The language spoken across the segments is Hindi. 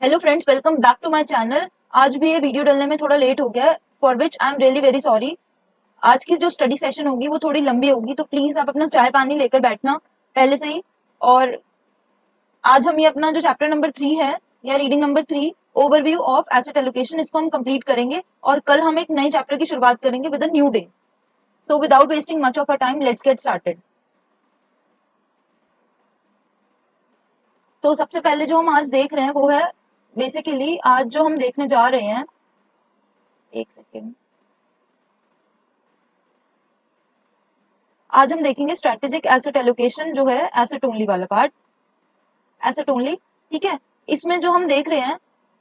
Hello friends, welcome back to my channel. आज भी ये वीडियो डालने में थोड़ा लेट हो गया है, for which I am really very sorry. आज की जो स्टडी सेशन होगी वो थोड़ी लंबी होगी, तो प्लीज आप अपना चाय पानी लेकर बैठना पहले से ही। और आज हम ये अपना जो चैप्टर नंबर 3 है या reading number 3 overview of asset allocation, इसको हम कंप्लीट करेंगे और कल हम एक नए चैप्टर की शुरुआत करेंगे with a new day. So without wasting much of a time, let's get started. तो सबसे पहले जो हम आज देख रहे हैं वो है बेसिकली, आज जो हम देखने जा रहे हैं, एक सेकेंड, आज हम देखेंगे स्ट्रेटेजिक एसेट एलोकेशन, जो है एसेट ओनली वाला पार्ट, एसेट ओनली। ठीक है, इसमें जो हम देख रहे हैं,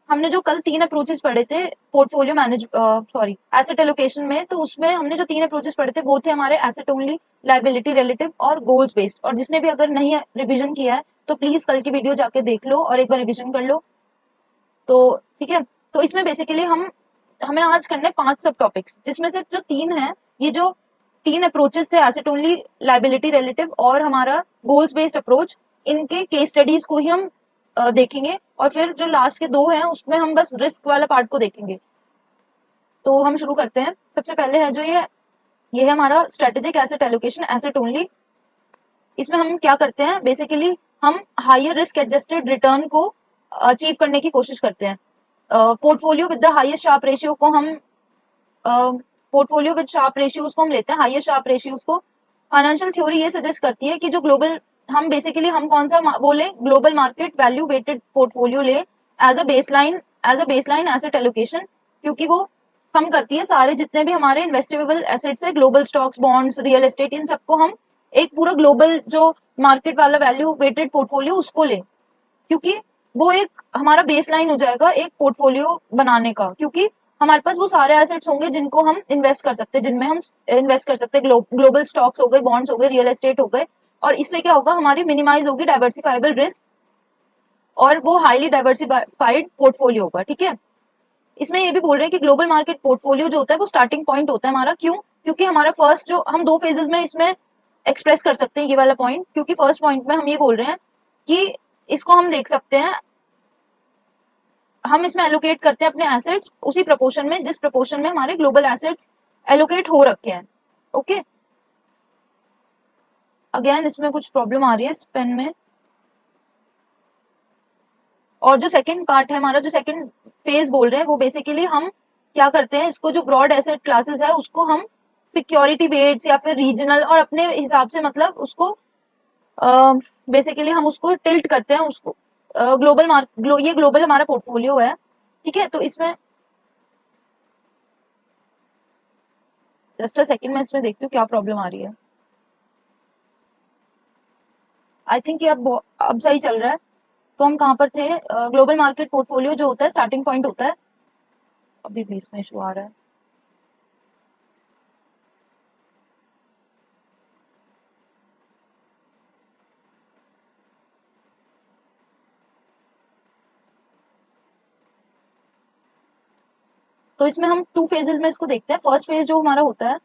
हमने जो कल 3 अप्रोचेस पढ़े थे portfolio manage sorry asset allocation में, तो उसमें हमने जो 3 अप्रोचेस पढ़े थे वो थे हमारे एसेट ओनली, लायबिलिटी रिलेटिव और गोल्स बेस्ड। और जिसने भी अगर नहीं रिविजन किया है तो प्लीज कल की वीडियो जाके देख लो और एक बार रिविजन कर लो। तो ठीक है, तो इसमें बेसिकली हमें आज करने 5 सब टॉपिक्स, जिसमें से जो 3 है, ये जो 3 अप्रोचेस थे एसेट ओनली, लायबिलिटी रिलेटिव और हमारा गोल्स बेस्ड अप्रोच, इनके केस स्टडीज को ही हम देखेंगे। और फिर जो लास्ट के 2 हैं उसमें हम बस रिस्क वाला पार्ट को देखेंगे। तो हम शुरू करते हैं। सबसे पहले है जो ये है हमारा strategic asset allocation, asset only. इसमें हम क्या करते हैं, बेसिकली हम हायर रिस्क एडजस्टेड रिटर्न को अचीव करने की कोशिश करते हैं। Portfolio with the highest Sharpe ratio को हम पोर्टफोलियो विद शार्प रेशियोज को हम लेते हैं, हाईएस्ट शार्प रेशियोज को। फाइनेंशियल थ्योरी ये सजेस्ट करती है कि जो ग्लोबल, हम बेसिकली हम कौन सा बोले, global market value weighted portfolio ले as a baseline asset allocation, क्योंकि वो सम करती है सारे जितने भी हमारे इन्वेस्टेबल एसेट्स है, global stocks, bonds, real estate, इन सबको हम एक पूरा ग्लोबल जो मार्केट वाला वैल्यू वेटेड पोर्टफोलियो उसको ले, क्योंकि वो एक हमारा बेसलाइन हो जाएगा एक पोर्टफोलियो बनाने का। क्योंकि हमारे पास वो सारे एसेट्स होंगे जिनको हम इन्वेस्ट कर सकते हैं, जिनमें हम इन्वेस्ट कर सकते हैं। ग्लोबल स्टॉक्स हो गए, बॉन्ड्स हो गए, रियल एस्टेट हो गए। और इससे क्या होगा, हमारी मिनिमाइज होगी डाइवर्सिफाइबल रिस्क और वो हाईली डाइवर्सिफाइड पोर्टफोलियो होगा। ठीक है, इसमें ये भी बोल रहे हैं कि ग्लोबल मार्केट पोर्टफोलियो जो होता है वो स्टार्टिंग पॉइंट होता है हमारा। क्यों? क्योंकि हमारा फर्स्ट जो हम 2 फेजेस में इसमें एक्सप्रेस कर सकते हैं ये वाला पॉइंट। क्योंकि फर्स्ट पॉइंट में हम ये बोल रहे हैं कि इसको हम देख सकते हैं, हम इसमें एलोकेट करते हैं अपने एसेट्स उसी प्रपोर्शन में जिस प्रपोर्शन में हमारे ग्लोबल एसेट्स एलोकेट हो रखे हैं। ओके, अगेन इसमें कुछ प्रॉब्लम आ रही है इस पेन में। और जो सेकंड पार्ट है हमारा, जो सेकंड फेज बोल रहे हैं, वो बेसिकली हम क्या करते हैं, इसको जो ब्रॉड एसेट क्लासेस है उसको हम सिक्योरिटी वेट्स या फिर रीजनल और अपने हिसाब से, मतलब उसको बेसिकली हम उसको टिल्ट करते हैं उसको ये ग्लोबल हमारा पोर्टफोलियो है। ठीक है, तो इसमें जस्ट अ सेकंड, मैं इसमें देखती हूँ क्या प्रॉब्लम आ रही है। आई थिंक ये अब सही चल रहा है। तो हम कहाँ पर थे, ग्लोबल मार्केट पोर्टफोलियो जो होता है स्टार्टिंग पॉइंट होता है। अभी भी इसमें इशू आ रहा है। तो इसमें हम 2 फेजेस में इसको देखते हैं। फर्स्ट फेज जो हमारा होता है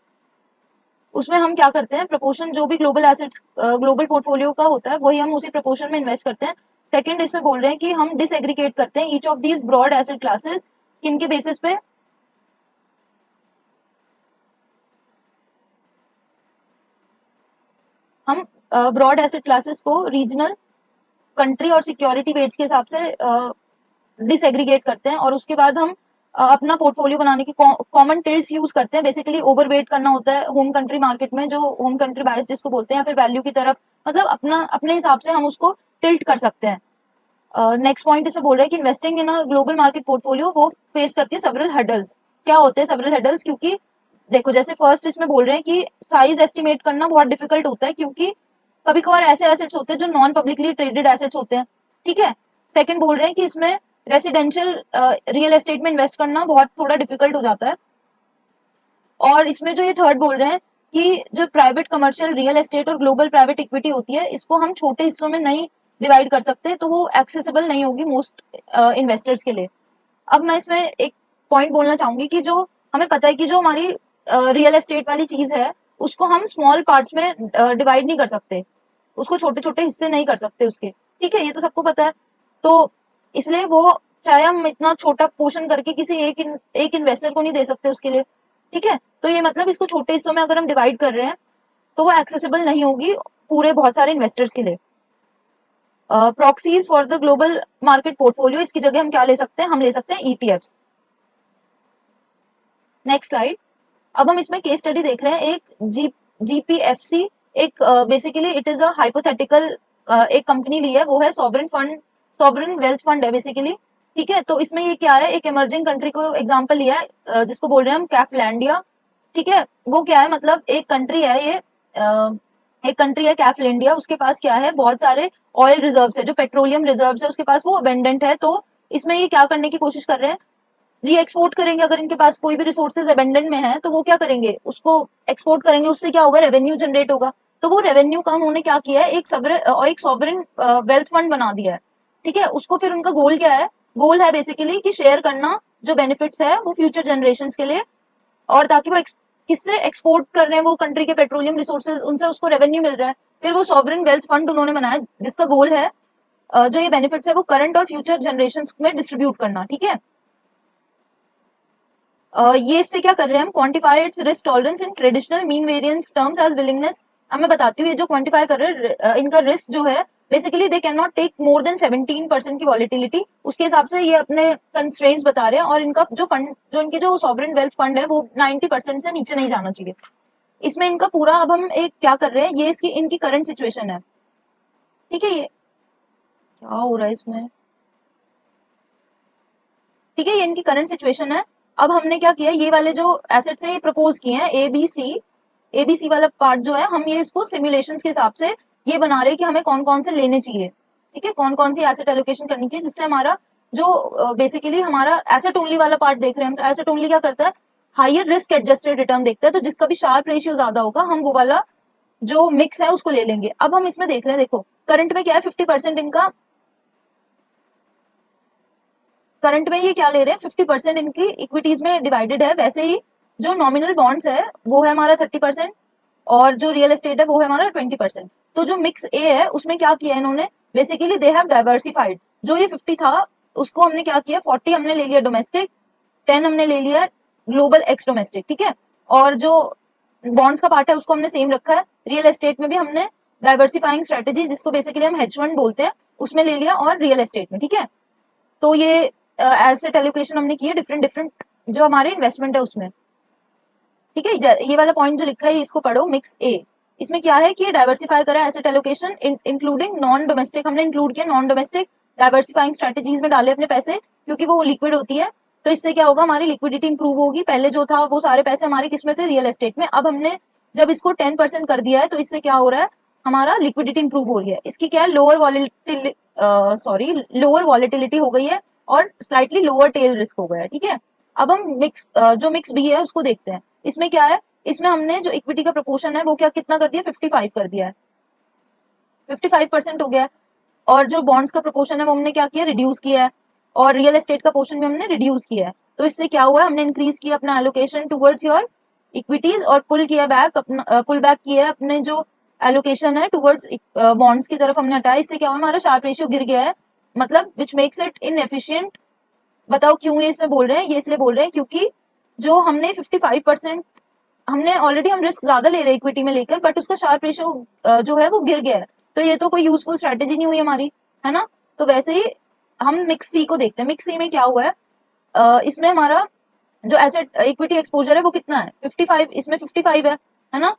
उसमें हम क्या करते हैं, प्रपोर्शन जो भी ग्लोबल एसेट्स ग्लोबल पोर्टफोलियो का होता है वही हम उसी प्रपोर्शन में इन्वेस्ट करते हैं। सेकंड, इसमें बोल रहे हैं कि हम डिसएग्रीगेट करते हैं each of these broad asset classes, किनके बेसिस पे, हम ब्रॉड एसेट क्लासेस को रीजनल, कंट्री और सिक्योरिटी वेट्स के हिसाब से डिसएग्रीगेट करते हैं। और उसके बाद हम अपना पोर्टफोलियो बनाने की कॉमन टिल्ट्स यूज करते हैं। बेसिकली ओवरवेट करना होता है होम कंट्री मार्केट में, जो होम कंट्री बायस जिसको बोलते हैं, या फिर वैल्यू की तरफ, मतलब अपने हिसाब से हम उसको टिल्ट कर सकते हैं। नेक्स्ट पॉइंट इसमें बोल रहे हैं कि investing in a global market portfolio वो फेस करती है सेवरल हर्डल्स। क्या होते हैं सेवरल हर्डल्स? क्योंकि देखो, जैसे फर्स्ट इसमें बोल रहे हैं कि साइज एस्टिमेट करना बहुत डिफिकल्ट होता है, क्योंकि कभी कभार ऐसे एसेट्स होते हैं जो नॉन पब्लिकली ट्रेडेड एसेट्स होते हैं। ठीक है, सेकंड बोल रहे हैं कि इसमें रेसिडेंशियल रियल एस्टेट में इन्वेस्ट करना बहुत थोड़ा डिफिकल्ट हो जाता है। और इसमें जो ये थर्ड बोल रहे हैं कि जो प्राइवेट कमर्शियल रियल एस्टेट और ग्लोबल प्राइवेट इक्विटी होती है, इसको हम छोटे हिस्सों में नहीं डिवाइड कर सकते, तो वो एक्सेसिबल नहीं होगी मोस्ट इन्वेस्टर्स के लिए। अब मैं इसमें एक पॉइंट बोलना चाहूंगी कि जो हमें पता है कि जो हमारी रियल एस्टेट वाली चीज है उसको हम स्मॉल पार्ट्स में डिवाइड नहीं कर सकते, उसको छोटे छोटे हिस्से नहीं कर सकते उसके। ठीक है, ये तो सबको पता है। तो इसलिए वो चाहे हम इतना छोटा पोर्शन करके किसी एक इन्वेस्टर को नहीं दे सकते उसके लिए, ठीक है। तो ये मतलब इसको छोटे हिस्सों में अगर हम डिवाइड कर रहे हैं तो वो एक्सेसिबल नहीं होगी पूरे बहुत सारे इन्वेस्टर्स के लिए। Proxies for the global market portfolio, इसकी जगह हम क्या ले सकते हैं, हम ले सकते हैं ईटीएफ्स। Next slide. अब हम इसमें केस स्टडी देख रहे हैं, एक जीपीएफसी, एक basically it is a hypothetical, एक कंपनी ली है, वो है sovereign fund, sovereign wealth fund है बेसिकली, ठीक है। तो इसमें ये क्या है, एक इमर्जिंग कंट्री को एग्जांपल लिया है, जिसको बोल रहे हैं हम कैफलैंडिया, ठीक है। वो क्या है, मतलब एक कंट्री है ये, एक कंट्री है कैफलैंडिया, उसके पास क्या है, बहुत सारे ऑयल रिजर्व्स है, जो पेट्रोलियम रिजर्व्स है उसके पास, वो अबेंडेंट है। तो इसमें ये क्या करने की कोशिश कर रहे हैं, री एक्सपोर्ट करेंगे। अगर इनके पास कोई भी रिसोर्सेज अबेंडन में है तो वो क्या करेंगे, उसको एक्सपोर्ट करेंगे, उससे क्या होगा, रेवेन्यू जनरेट होगा। तो वो रेवेन्यू का उन्होंने क्या किया है, एक सॉवरेन वेल्थ फंड बना दिया है, ठीक है। उसको फिर उनका गोल क्या है, गोल है बेसिकली कि शेयर करना जो बेनिफिट्स है वो फ्यूचर जनरेशन के लिए, और ताकि वो किससे एक्सपोर्ट कर रहे हैं वो कंट्री के पेट्रोलियम रिसोर्सेज, उनसे उसको रेवेन्यू मिल रहा है। फिर वो सॉवरेन वेल्थ फंड उन्होंने बनाया जिसका गोल है जो ये बेनिफिट्स है वो करंट और फ्यूचर जनरेशन में डिस्ट्रीब्यूट करना, ठीक है। ये इससे क्या कर रहे हैं हम, quantify its risk tolerance in traditional mean variance terms as willingness. अब मैं बताती हूँ ये जो क्वांटिफाई कर रहे हैं इनका रिस्क जो है, basically they can not take more than 17% की वॉलिटिलिटी, उसके हिसाब से ये अपने कंस्ट्रेंट्स बता रहे हैं। और इनका जो फंड, जो इनके जो सॉवरेन वेल्थ फंड है वो 90% से नीचे नहीं जाना चाहिए। इसमें इनका पूरा, अब हम एक क्या कर रहे हैं, ये इसकी इनकी करंट सिचुएशन है, ठीक है। ये क्या हो रहा है इसमें, ठीक है, ये इनकी करंट सिचुएशन है। अब हमने क्या किया, ये वाले जो एसेट्स है ये प्रपोज किए हैं, एबीसी वाला पार्ट जो है, हम ये इसको सिमुलेशंस के हिसाब से ये बना रहे हैं कि हमें कौन कौन से लेने चाहिए, ठीक है, कौन कौन सी एसेट एलोकेशन करनी चाहिए, जिससे हमारा जो बेसिकली हमारा एसेट ओनली वाला पार्ट देख रहे हैं हम, तो एसेट ओनली क्या करता है, हायर रिस्क एडजस्टेड रिटर्न देखता है। तो जिसका भी शार्प रेशियो ज्यादा होगा हम वो वाला जो मिक्स है उसको ले लेंगे। अब हम इसमें देख रहे हैं, देखो करंट में क्या है, 50% इनका, करंट में ये क्या ले रहे हैं, 50% इनकी इक्विटीज में डिवाइडेड है। वैसे ही जो नॉमिनल बॉन्ड्स है वो है हमारा 30%, और जो रियल एस्टेट है वो है हमारा 20%। तो जो मिक्स ए है उसमें क्या किया इन्होंने, बेसिकली दे हैव डाइवर्सिफाइड। जो ये 50 था उसको हमने क्या किया, 40 हमने ले लिया डोमेस्टिक, 10 हमने ले लिया ग्लोबल एक्स डोमेस्टिक, ठीक है। और जो बॉन्ड्स का पार्ट है उसको हमने सेम रखा है। रियल एस्टेट में भी हमने डाइवर्सिफाइंग स्ट्रेटेजी, जिसको बेसिकली हम हेज फंड बोलते हैं, उसमें ले लिया, और रियल एस्टेट में, ठीक है। तो ये एसेट एलोकेशन हमने की है डिफरेंट डिफरेंट जो हमारे इन्वेस्टमेंट है उसमें, ठीक है। ये वाला पॉइंट जो लिखा है इसको पढ़ो, मिक्स ए। इसमें क्या है कि डाइवर्सिफाई करा asset allocation including non domestic, हमने इंक्लूड किया नॉन डोमेस्टिक डाइवर्सिफाइंग स्ट्रेटेजीज में डाले अपने पैसे, क्योंकि वो लिक्विड होती है। तो इससे क्या होगा, हमारी लिक्विडिटी इंप्रूव होगी। पहले जो था वो सारे पैसे हमारे किसमें थे, रियल एस्टेट में। अब हमने जब इसको 10% कर दिया है तो इससे क्या हो रहा है, हमारा लिक्विडिटी इंप्रूव हो रही है। इसकी क्या है, लोअर वॉलिटिलिटी हो गई है, और स्लाइटली लोअर टेल रिस्क हो गया है, ठीक है। अब हम जो मिक्स बी है उसको देखते हैं। इसमें क्या है, इसमें हमने जो इक्विटी का प्रपोर्शन है वो क्या कितना कर दिया, 55 कर दिया है, 55% हो गया है। और जो बॉन्ड्स का प्रपोर्शन है वो हमने क्या किया, रिड्यूस किया है। और रियल एस्टेट का पोर्शन भी हमने रिड्यूस किया है। तो इससे क्या हुआ है, हमने इंक्रीज किया अपना एलोकेशन टुवर्ड्स योर इक्विटीज, और पुल बैक किया है अपने जो एलोकेशन है टुवर्ड्स बॉन्ड्स की तरफ हमने हटाया। इससे क्या हुआ, हमारा शार्प रेशियो गिर गया है, मतलब विच मेक्स इट इनएफिशिएंट। बताओ क्यों ये इसमें बोल रहे हैं, ये इसलिए बोल रहे हैं क्योंकि जो हमने 55%, हमने ऑलरेडी हम रिस्क ज्यादा ले रहे हैं इक्विटी में लेकर, बट उसका शार्प रेशियो जो है वो गिर गया है। तो ये तो कोई यूजफुल स्ट्रेटेजी नहीं हुई हमारी, है ना। तो वैसे ही हम मिक्स सी को देखते हैं। मिक्स सी में क्या हुआ है, इसमें हमारा जो एसेट इक्विटी एक्सपोजर है वो कितना है, 55, इसमें 55 है ना,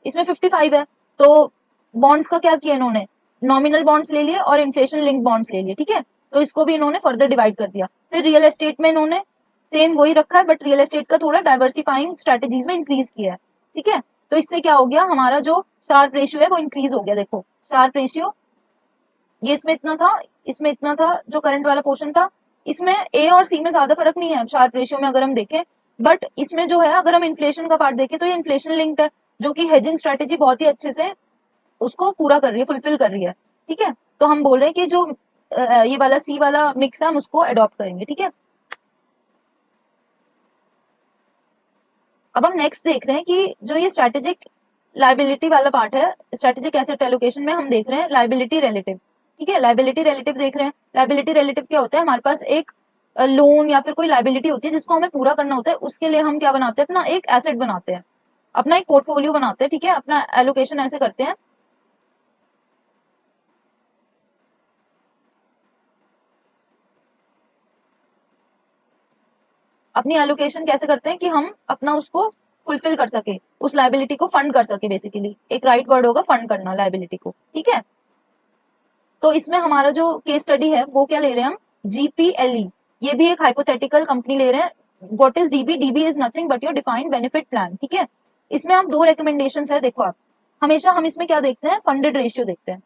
इसमें 55 है। तो बॉन्ड्स का क्या किया इन्होंने, नॉमिनल बॉन्ड्स ले लिए और इन्फ्लेशन लिंक बॉन्ड्स ले लिए, ठीक है। तो इसको भी इन्होंने फर्दर डिवाइड कर दिया। फिर रियल एस्टेट में इन्होंने सेम वही रखा है, बट रियल एस्टेट का थोड़ा डाइवर्सिफाइंग स्ट्रेटेजीज में इंक्रीज किया है, ठीक है। तो इससे क्या हो गया, हमारा जो शार्प रेशियो है वो इंक्रीज हो गया। देखो शार्प रेशियो, ये इसमें इतना था जो करंट वाला पोर्शन था। इसमें ए और सी में ज्यादा फर्क नहीं है शार्प रेशियो में अगर हम देखें, बट इसमें जो है अगर हम इन्फ्लेशन का पार्ट देखें तो ये इन्फ्लेशन लिंक्ड है, जो कि हेजिंग स्ट्रेटेजी बहुत ही अच्छे से उसको पूरा कर रही है, फुलफिल कर रही है, ठीक है। तो हम बोल रहे हैं कि जो ये वाला सी वाला मिक्स है हम उसको अडॉप्ट करेंगे, ठीक है। अब हम नेक्स्ट देख रहे हैं कि जो ये स्ट्रेटेजिक लाइबिलिटी वाला पार्ट है, स्ट्रेटेजिक एसेट एलोकेशन में हम देख रहे हैं लाइबिलिटी रिलेटिव। ठीक है, लाइबिलिटी रिलेटिव देख रहे हैं। लाइबिलिटी रिलेटिव क्या होता है, हमारे पास एक लोन या फिर कोई लाइबिलिटी होती है जिसको हमें पूरा करना होता है, उसके लिए हम क्या बनाते हैं, अपना एक एसेट बनाते हैं, अपना एक पोर्टफोलियो बनाते हैं, ठीक है, अपना एलोकेशन ऐसे करते हैं। अपनी एलोकेशन कैसे करते हैं कि हम अपना उसको फुलफिल कर सके, उस लाइबिलिटी को फंड कर सके, बेसिकली एक राइट वर्ड होगा फंड करना लाइबिलिटी को, ठीक है। तो इसमें हमारा जो केस स्टडी है वो क्या ले रहे हैं हम, जीपीएलई, ये भी एक हाइपोथेटिकल कंपनी ले रहे हैं। What is dB, dB is nothing but your defined benefit plan, ठीक है। इसमें आप दो रिकमेंडेशंस है, देखो आप हमेशा हम इसमें क्या देखते हैं, फंडेड रेशियो देखते हैं।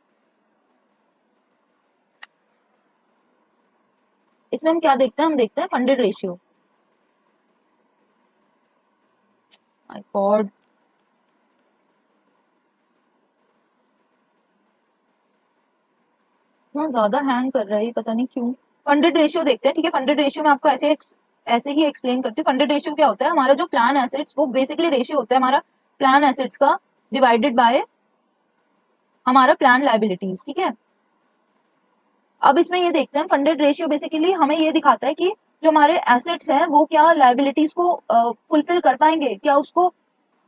इसमें हम क्या देखते हैं, हम देखते हैं फंडेड रेशियो। माय गॉड, इतना ज्यादा हैंग कर रहा है, पता नहीं क्यों। फंडेड रेशियो देखते हैं, ठीक है। फंडेड रेशियो में आपको ऐसे ही एक्सप्लेन करती हूँ। फंडेड रेशियो क्या होता है, हमारा जो प्लान एसेट्स, वो बेसिकली रेशियो होता है हमारा प्लान एसेट्स का डिवाइडेड बाय हमारा प्लान लाइबिलिटीज, ठीक है। अब इसमें ये देखते हैं, फंडेड रेशियो बेसिकली हमें ये दिखाता है कि जो हमारे एसेट्स हैं वो क्या लाइबिलिटीज को फुलफिल कर पाएंगे, क्या उसको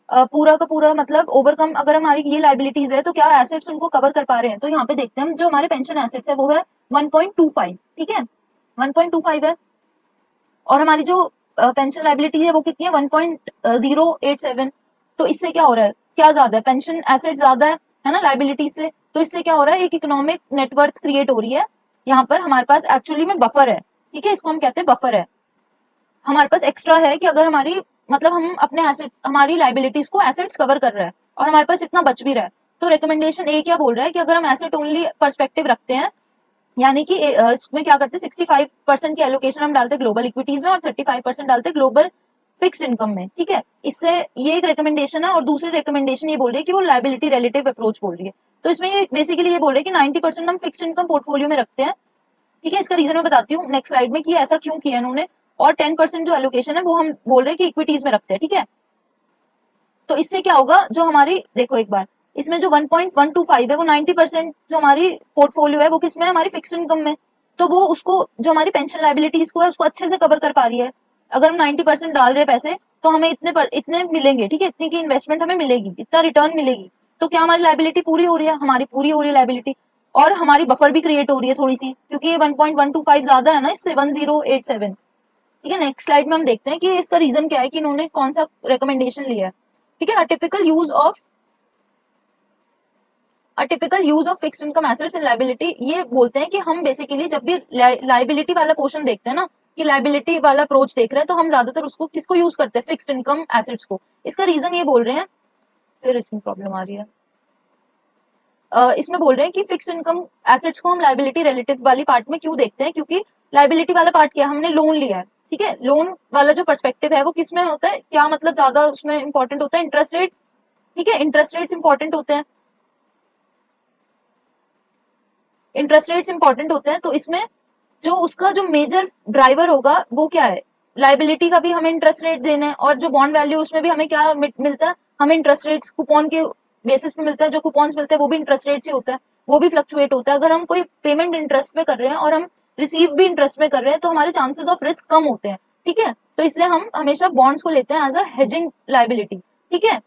पूरा का पूरा मतलब ओवरकम, अगर हमारी ये लाइबिलिटीज है तो क्या एसेट्स उनको कवर कर पा रहे हैं। तो यहाँ पे देखते हैं हम, जो हमारे पेंशन एसेट्स है वो है 1.25, ठीक है, 1.25 है। और हमारी जो पेंशन लाइबिलिटी है वो कितनी है, 1.087। तो इससे क्या हो रहा है, क्या ज्यादा है, पेंशन एसेट ज्यादा है ना लाइबिलिटी से। तो इससे क्या हो रहा है, एक इकोनॉमिक नेटवर्थ क्रिएट हो रही है। यहाँ पर हमारे पास एक्चुअली में बफर है, ठीक है, इसको हम कहते हैं बफर है। हमारे पास एक्स्ट्रा है कि अगर हमारी मतलब हम अपने एसेट्स, हमारी लाइबिलिटीज को एसेट्स कवर कर रहा है और हमारे पास इतना बच भी रहा है। तो रिकमेंडेशन ए क्या बोल रहा है कि अगर हम एसेट ओनली परस्पेक्टिव रखते हैं, यानी कि इसमें क्या करते हैं, 65% की एलोकेशन हम डालते हैं ग्लोबल इक्विटीज में और 35% डालते हैं ग्लोबल फिक्स्ड इनकम में, ठीक है। इससे ये एक रिकमेंडेशन है। और दूसरी रिकमेंडेशन ये बोल रही है कि वो लाइबिलिटी रिलेटिव अप्रोच बोल रही है। तो इसमें ये बेसिकली ये बोल रहे हैं कि 90% हम फिक्स्ड इनकम पोर्टफोलियो में रखते हैं, ठीक है। इसका रीजन मैं बताती हूँ नेक्स्ट स्लाइड में कि ऐसा क्यों किया इन्होंने। और 10% जो एलोकेशन है वो हम बोल रहे हैं कि इक्विटीज में रखते हैं, ठीक है। तो इससे क्या होगा, जो हमारी देखो एक बार, इसमें जो 1.125 है वो 90% जो हमारी पोर्टफोलियो है वो किसमें है, हमारी फिक्स्ड इनकम में। तो वो उसको, जो हमारी पेंशन लाइबिलिटीज को है उसको अच्छे से कवर कर पा रही है। अगर हम 90% डाल रहे पैसे तो हमें इतने मिलेंगे, ठीक है, इतनी की इन्वेस्टमेंट हमें मिलेगी, इतना रिटर्न मिलेगी। तो क्या हमारी लाइबिलिटी पूरी हो रही है, हमारी पूरी हो रही है लाइबिलिटी। और हमारी बफर भी क्रिएट हो रही है थोड़ी सी, क्योंकि ये 1.125 ज्यादा है ना इससे 1087, ठीक है। नेक्स्ट स्लाइड में हम देखते हैं कि इसका रीजन क्या है कि इन्होंने कौन सा रिकमेंडेशन लिया है, ठीक है। A typical use of fixed income assets in liability, ये बोलते हैं कि हम बेसिकली जब भी लाइबिलिटी वाला पोर्शन देखते हैं ना, कि लाइबिलिटी वाला अप्रोच देख रहे हैं, तो हम ज्यादातर उसको किसको यूज करते हैं, फिक्स्ड इनकम एसेट्स को। इसका रीजन ये बोल रहे हैं, फिर इसमें प्रॉब्लम आ रही है। इसमें बोल रहे हैं कि फिक्स्ड इनकम एसेट्स को हम लाइबिलिटी रिलेटिव वाली पार्ट में क्यों देखते हैं, क्योंकि लाइबिलिटी वाला पार्ट क्या है, हमने लोन लिया है, ठीक है। लोन वाला जो पर्सपेक्टिव है वो किस में होता है, क्या मतलब ज्यादा उसमें इंपॉर्टेंट होता है, इंटरेस्ट रेट्स, ठीक है, इंटरेस्ट रेट्स इंपॉर्टेंट होते हैं, इंटरेस्ट रेट्स इंपॉर्टेंट होते हैं। तो इसमें जो उसका जो मेजर ड्राइवर होगा वो क्या है, लाइबिलिटी का भी हमें इंटरेस्ट रेट देना है, और जो बॉन्ड वैल्यू उसमें भी हमें क्या मिलता है, हमें इंटरेस्ट रेट्स कूपन के बेसिस पे मिलता है। जो कूपन्स मिलते हैं वो भी इंटरेस्ट रेट से होता है, वो भी फ्लक्चुएट होता है। अगर हम कोई पेमेंट इंटरेस्ट में कर रहे हैं और हम रिसीव भी इंटरेस्ट में कर रहे हैं तो हमारे चांसेस ऑफ रिस्क कम होते हैं, ठीक है। तो इसलिए हम हमेशा बॉन्ड्स को लेते हैं एज अ हेजिंग लाइबिलिटी, ठीक है।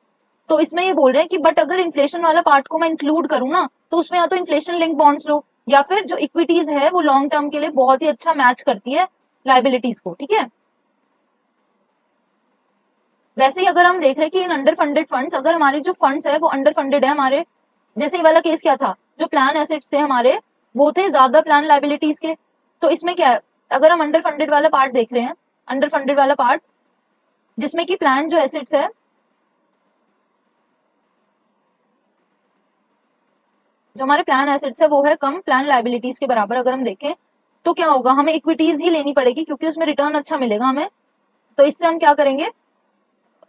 तो इसमें ये बोल रहे हैं कि बट अगर इन्फ्लेशन वाला पार्ट को मैं इंक्लूड करूँ ना, तो उसमें या तो इन्फ्लेशन लिंक बॉन्ड्स लो, या फिर जो इक्विटीज है वो लॉन्ग टर्म के लिए बहुत ही अच्छा मैच करती है लाइबिलिटीज को, ठीक है। वैसे ही अगर हम देख रहे हैं कि इन अंडर फंडेड फंड्स, अगर हमारे जो फंड्स है वो अंडर फंडेड है हमारे, जैसे ये वाला केस क्या था, जो प्लान एसेट्स थे हमारे वो थे ज्यादा प्लान लाइबिलिटीज के। तो इसमें क्या है, अगर हम अंडर फंडेड वाला पार्ट देख रहे हैं, अंडर फंडेड वाला पार्ट जिसमें कि प्लान जो एसेट्स है, जो हमारे प्लान एसेट्स है वो है कम प्लान लाइबिलिटीज के बराबर। अगर हम देखें तो क्या होगा, हमें इक्विटीज ही लेनी पड़ेगी क्योंकि उसमें रिटर्न अच्छा मिलेगा हमें। तो इससे हम क्या करेंगे,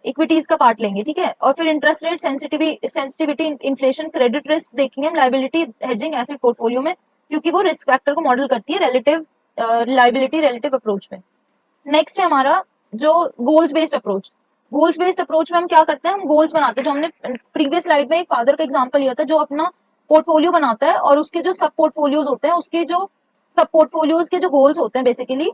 इक्विटीज का पार्ट लेंगे, ठीक है। और फिर interest rate sensitivity, inflation, credit risk देखेंगे हम लाइबिलिटी हेजिंग एसेट पोर्टफोलियो में, क्योंकि वो रिस्क फैक्टर को मॉडल करती है रिलेटिव लाइबिलिटी रिलेटिव अप्रोच में। नेक्स्ट है हमारा जो goals based approach. Goals based approach में हम क्या करते हैं, हम गोल्स बनाते हैं। जो हमने प्रीवियस स्लाइड में एक फादर का एग्जांपल लिया था, जो अपना पोर्टफोलियो बनाता है और उसके जो सब पोर्टफोलियोज होते हैं, उसके जो सब पोर्टफोलियोज के जो गोल्स होते हैं बेसिकली,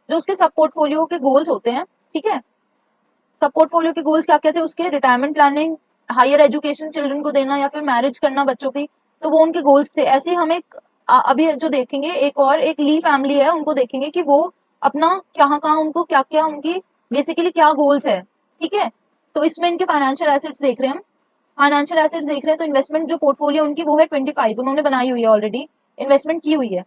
जो उसके सब पोर्टफोलियो के गोल्स होते हैं, ठीक है, सब पोर्टफोलियो के गोल्स क्या क्या थे उसके, retirement planning, higher education children को देना या फिर मैरिज करना बच्चों की, तो वो उनके गोल्स थे। ऐसे ही हम एक अभी जो देखेंगे एक और एक ली फैमिली है, उनको देखेंगे कि वो अपना कहाँ कहाँ उनको क्या क्या उनकी बेसिकली क्या गोल्स है, ठीक है। तो इसमें इनके फाइनेंशियल एसेट्स देख रहे हैं हम, फाइनेंशियल एसेट्स देख रहे हैं, तो इन्वेस्टमेंट जो पोर्टफोलियो उनकी वो है 25, उन्होंने बनाई हुई है ऑलरेडी, इन्वेस्टमेंट की हुई है,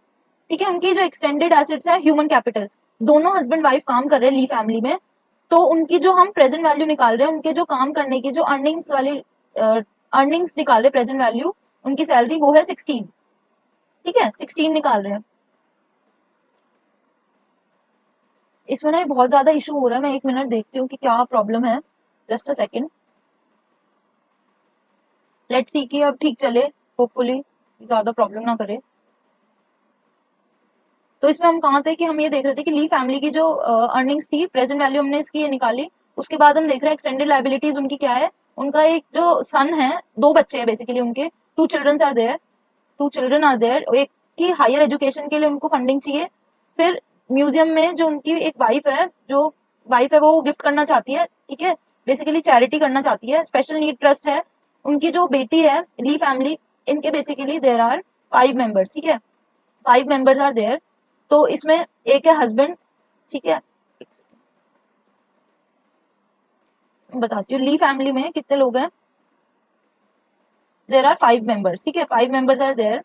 ठीक है। उनकी जो एक्सटेंडेड एसेट्स है, ह्यूमन कैपिटल, दोनों हस्बैंड वाइफ काम कर रहे हैं ली फैमिली में, तो उनकी जो हम प्रेजेंट वैल्यू निकाल रहे हैं, उनके जो काम करने की जो अर्निंग्स वाली अर्निंग्स निकाल रहे हैं, प्रेजेंट वैल्यू उनकी सैलरी वो है 16, ठीक है, 16 निकाल रहे हैं। इसमें ना बहुत ज्यादा इशू हो रहा है, मैं 1 मिनट देखती हूँ कि क्या प्रॉब्लम है, just a second, let's see कि अब ठीक चले, होपफुली ज्यादा प्रॉब्लम ना करे। तो इसमें हम कहाँ थे कि हम ये देख रहे थे कि ली फैमिली की जो अर्निंग्स थी, प्रेजेंट वैल्यू हमने इसकी ये निकाली, उसके बाद हम देख रहे हैं एक्सटेंडेड लाइबिलिटीज उनकी क्या है, उनका एक जो सन है, 2 बच्चे हैं बेसिकली उनके, 2 children are there, 2 children are there, एक की हायर एजुकेशन के लिए उनको फंडिंग चाहिए, फिर म्यूजियम में जो उनकी एक वाइफ है, जो वाइफ है वो गिफ्ट करना चाहती है, ठीक है, बेसिकली चैरिटी करना चाहती है, स्पेशल नीड ट्रस्ट है, उनकी जो बेटी है, ली फैमिली, इनके बेसिकली देयर आर 5 मेंबर्स, ठीक है, 5 मेंबर्स आर देयर। तो इसमें एक है हस्बैंड, ठीक है, बताती हूँ ली फैमिली में कितने लोग हैं, देयर आर 5 मेंबर्स, ठीक है, 5 मेंबर्स आर देयर,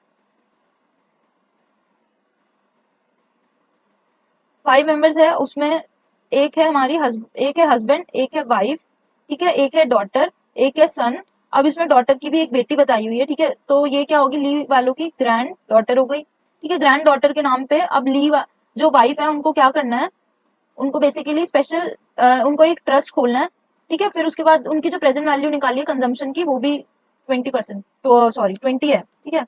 5 मेंबर्स है उसमें, एक है एक है हस्बैंड, एक है वाइफ, ठीक है, एक है डॉटर, एक है सन। अब इसमें डॉटर की भी एक बेटी बताई हुई है, ठीक है, तो ये क्या होगी, ली वालों की ग्रैंड डॉटर हो गई, ठीक है, ग्रैंड डॉटर के नाम पे अब जो वाइफ है उनको क्या करना है, उनको बेसिकली स्पेशल उनको एक ट्रस्ट खोलना है, ठीक है, फिर उसके बाद उनकी जो प्रेजेंट वैल्यू निकाली है कंजम्पशन की, वो भी 20%, तो सॉरी 20 है, ठीक है,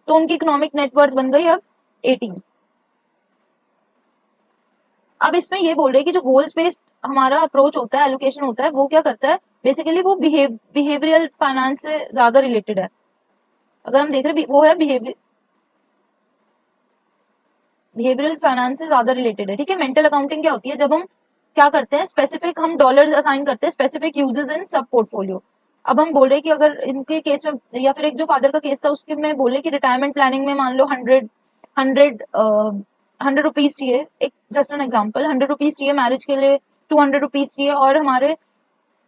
तो उनकी इकोनॉमिक नेटवर्थ बन गई अब 18। अब इसमें ये बोल रहे हैं कि जो गोल्स बेस्ड हमारा अप्रोच होता है, एलोकेशन होता है, वो क्या करता है बेसिकली, वो बिहेवियरल फाइनेंस से ज्यादा रिलेटेड है। अगर हम देख रहे हैं वो है बिहेवियरल फाइनेंस से ज्यादा रिलेटेड है, ठीक है। मेंटल अकाउंटिंग क्या होती है, जब हम क्या करते हैं, स्पेसिफिक हम डॉलर्स असाइन करते हैं स्पेसिफिक यूजेस इन सब पोर्टफोलियो। अब हम बोल रहे हैं कि अगर इनके केस में, या फिर एक जो फादर का केस था उसके में बोले कि रिटायरमेंट प्लानिंग में मान लो 100 रुपीज चाहिए, एक जस्ट एन एग्जाम्पल, 100 रुपीज चाहिए, मैरिज के लिए 200 रुपीज चाहिए, और हमारे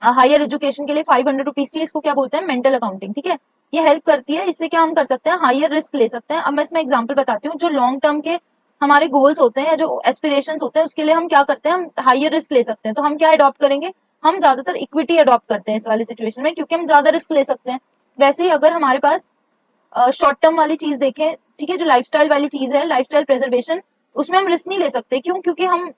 हायर एजुकेशन के लिए 500 रुपीज चाहिए, इसको क्या बोलते हैं, मेंटल अकाउंटिंग, ठीक है। ये हेल्प करती है, इससे क्या हम कर सकते हैं, हायर रिस्क ले सकते हैं। अब मैं इसमें एग्जाम्पल बताती हूँ, जो लॉन्ग टर्म के हमारे गोल्स होते हैं या जो एस्पिरेशंस होते हैं, उसके लिए हम क्या करते हैं, हम हायर रिस्क ले सकते हैं। तो हम क्या अडॉप्ट करेंगे, हम ज्यादातर इक्विटी अडॉप्ट करते हैं इस वाली सिचुएशन में, क्योंकि हम ज्यादा रिस्क ले सकते हैं। वैसे ही अगर हमारे पास शॉर्ट टर्म वाली चीज देखें, ठीक है, जो लाइफस्टाइल वाली चीज है, लाइफस्टाइल प्रिजर्वेशन, उसमें हम रिस्क नहीं ले सकते, क्यों, क्योंकि हमें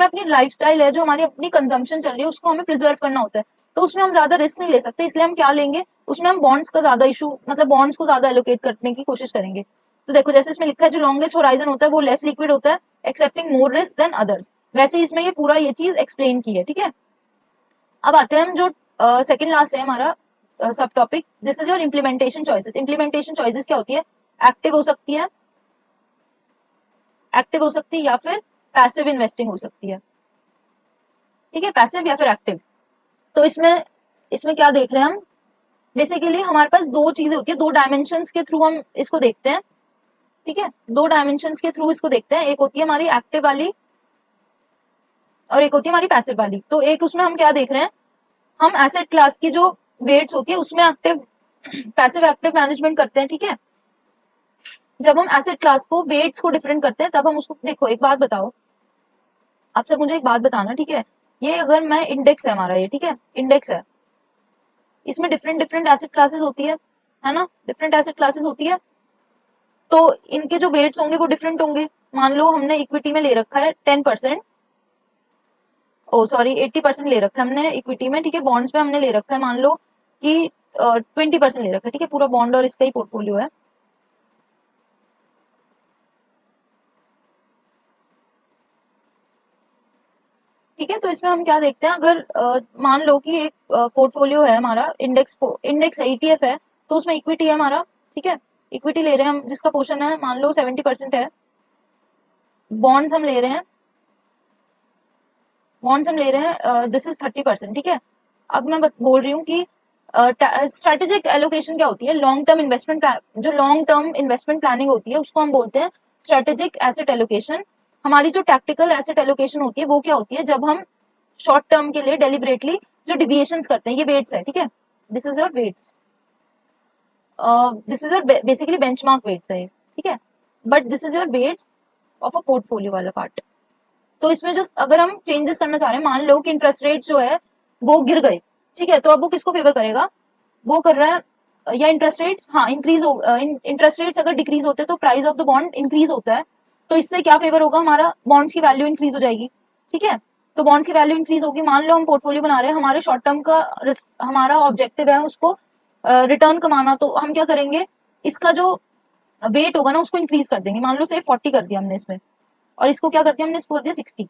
अपनी लाइफस्टाइल है, जो हमारी अपनी कंजम्पशन चल रही है, उसको हमें प्रिजर्व करना होता है, तो उसमें हम ज्यादा रिस्क नहीं ले सकते, इसलिए हम क्या लेंगे, उसमें हम बॉन्ड्स का ज्यादा इशू, मतलब बॉन्ड्स को ज्यादा एलोकेट करने की कोशिश करेंगे। तो देखो जैसे इसमें लिखा है, जो लॉन्गेस्ट होराइजन होता है वो लेस लिक्विड होता है, accepting more risk than others, वैसे इसमें ये पूरा ये चीज एक्सप्लेन की है, ठीक है। अब आते हैं हम जो सेकंड लास्ट है हमारा सब topic, this is your implementation choices. Implementation choices क्या होती है, एक्टिव हो सकती है, एक्टिव हो सकती है या फिर पैसिव इन्वेस्टिंग हो सकती है, ठीक है, पैसिव या फिर एक्टिव। तो इसमें इसमें क्या देख रहे हैं हम, बेसिकली हमारे पास 2 चीजें होती है, 2 डायमेंशन के थ्रू हम इसको देखते हैं, ठीक है, 2 डायमेंशन के थ्रू इसको देखते हैं, एक होती है हमारी एक्टिव वाली और एक होती है हमारी पैसिव वाली। तो एक उसमें हम क्या देख रहे हैं, हम एसेट क्लास की जो वेट्स होती है उसमें एक्टिव पैसिव एक्टिव मैनेजमेंट करते हैं, ठीक है। जब हम एसेट क्लास को वेट्स को डिफरेंट करते हैं, तब हम उसको, देखो एक बात बताओ, आप सब मुझे एक बात बताना, ठीक है, ये अगर मैं इंडेक्स है हमारा ये, ठीक है, इंडेक्स है, इसमें डिफरेंट डिफरेंट एसेट क्लासेस होती है ना, डिफरेंट एसेट क्लासेस होती है, तो इनके जो वेट्स होंगे वो डिफरेंट होंगे। मान लो हमने इक्विटी में ले रखा है 10%, ओ सॉरी 80% ले रखा है हमने इक्विटी में, ठीक है, बॉन्ड्स पे हमने ले रखा है मान लो कि 20% ले रखा है, ठीक है, पूरा बॉन्ड और इसका ही पोर्टफोलियो है। ठीक है। तो इसमें हम क्या देखते हैं, अगर मान लो कि एक पोर्टफोलियो है हमारा, इंडेक्स है, ईटीएफ है, तो उसमें इक्विटी है हमारा, ठीक है, इक्विटी ले रहे हैं हम जिसका पोर्शन है मान लो 70% है, बॉन्ड्स हम ले रहे हैं, दिस इज 30%, ठीक है। अब मैं बोल रही हूँ कि स्ट्रेटेजिक एलोकेशन क्या होती है, लॉन्ग टर्म इन्वेस्टमेंट, जो लॉन्ग टर्म इन्वेस्टमेंट प्लानिंग होती है उसको हम बोलते हैं स्ट्रेटेजिक एसेट एलोकेशन। हमारी जो टैक्टिकल एसेट एलोकेशन होती है वो क्या होती है, जब हम शॉर्ट टर्म के लिए डेलिबरेटली जो डिविएशंस करते हैं, ये वेट्स है, ठीक है, this is your weights, this is your basically benchmark weights है, ठीक है, but this is your weights of a portfolio वाला पार्ट। तो इसमें जो अगर हम चेंजेस करना चाह रहे हैं, मान लो कि इंटरेस्ट रेट जो है वो गिर गए, ठीक है, तो अब वो किसको फेवर करेगा, वो कर रहा है, या इंटरेस्ट रेट्स, हाँ इंक्रीज हो, इंटरेस्ट रेट्स अगर डिक्रीज होते हैं तो price of the bond increase होता है, तो इससे क्या फेवर होगा, हमारा बॉन्ड्स की वैल्यू इंक्रीज हो जाएगी, ठीक है। तो बॉन्ड्स की वैल्यू इंक्रीज होगी, मान लो हम पोर्टफोलियो बना रहे हैं, हमारे शॉर्ट टर्म का हमारा ऑब्जेक्टिव है उसको रिटर्न कमाना, तो हम क्या करेंगे, इसका जो वेट होगा ना उसको इंक्रीज कर देंगे, मान लो से 40 कर दिया हमने इसमें, और इसको क्या कर दिया हमने, इसको कर दिया 60,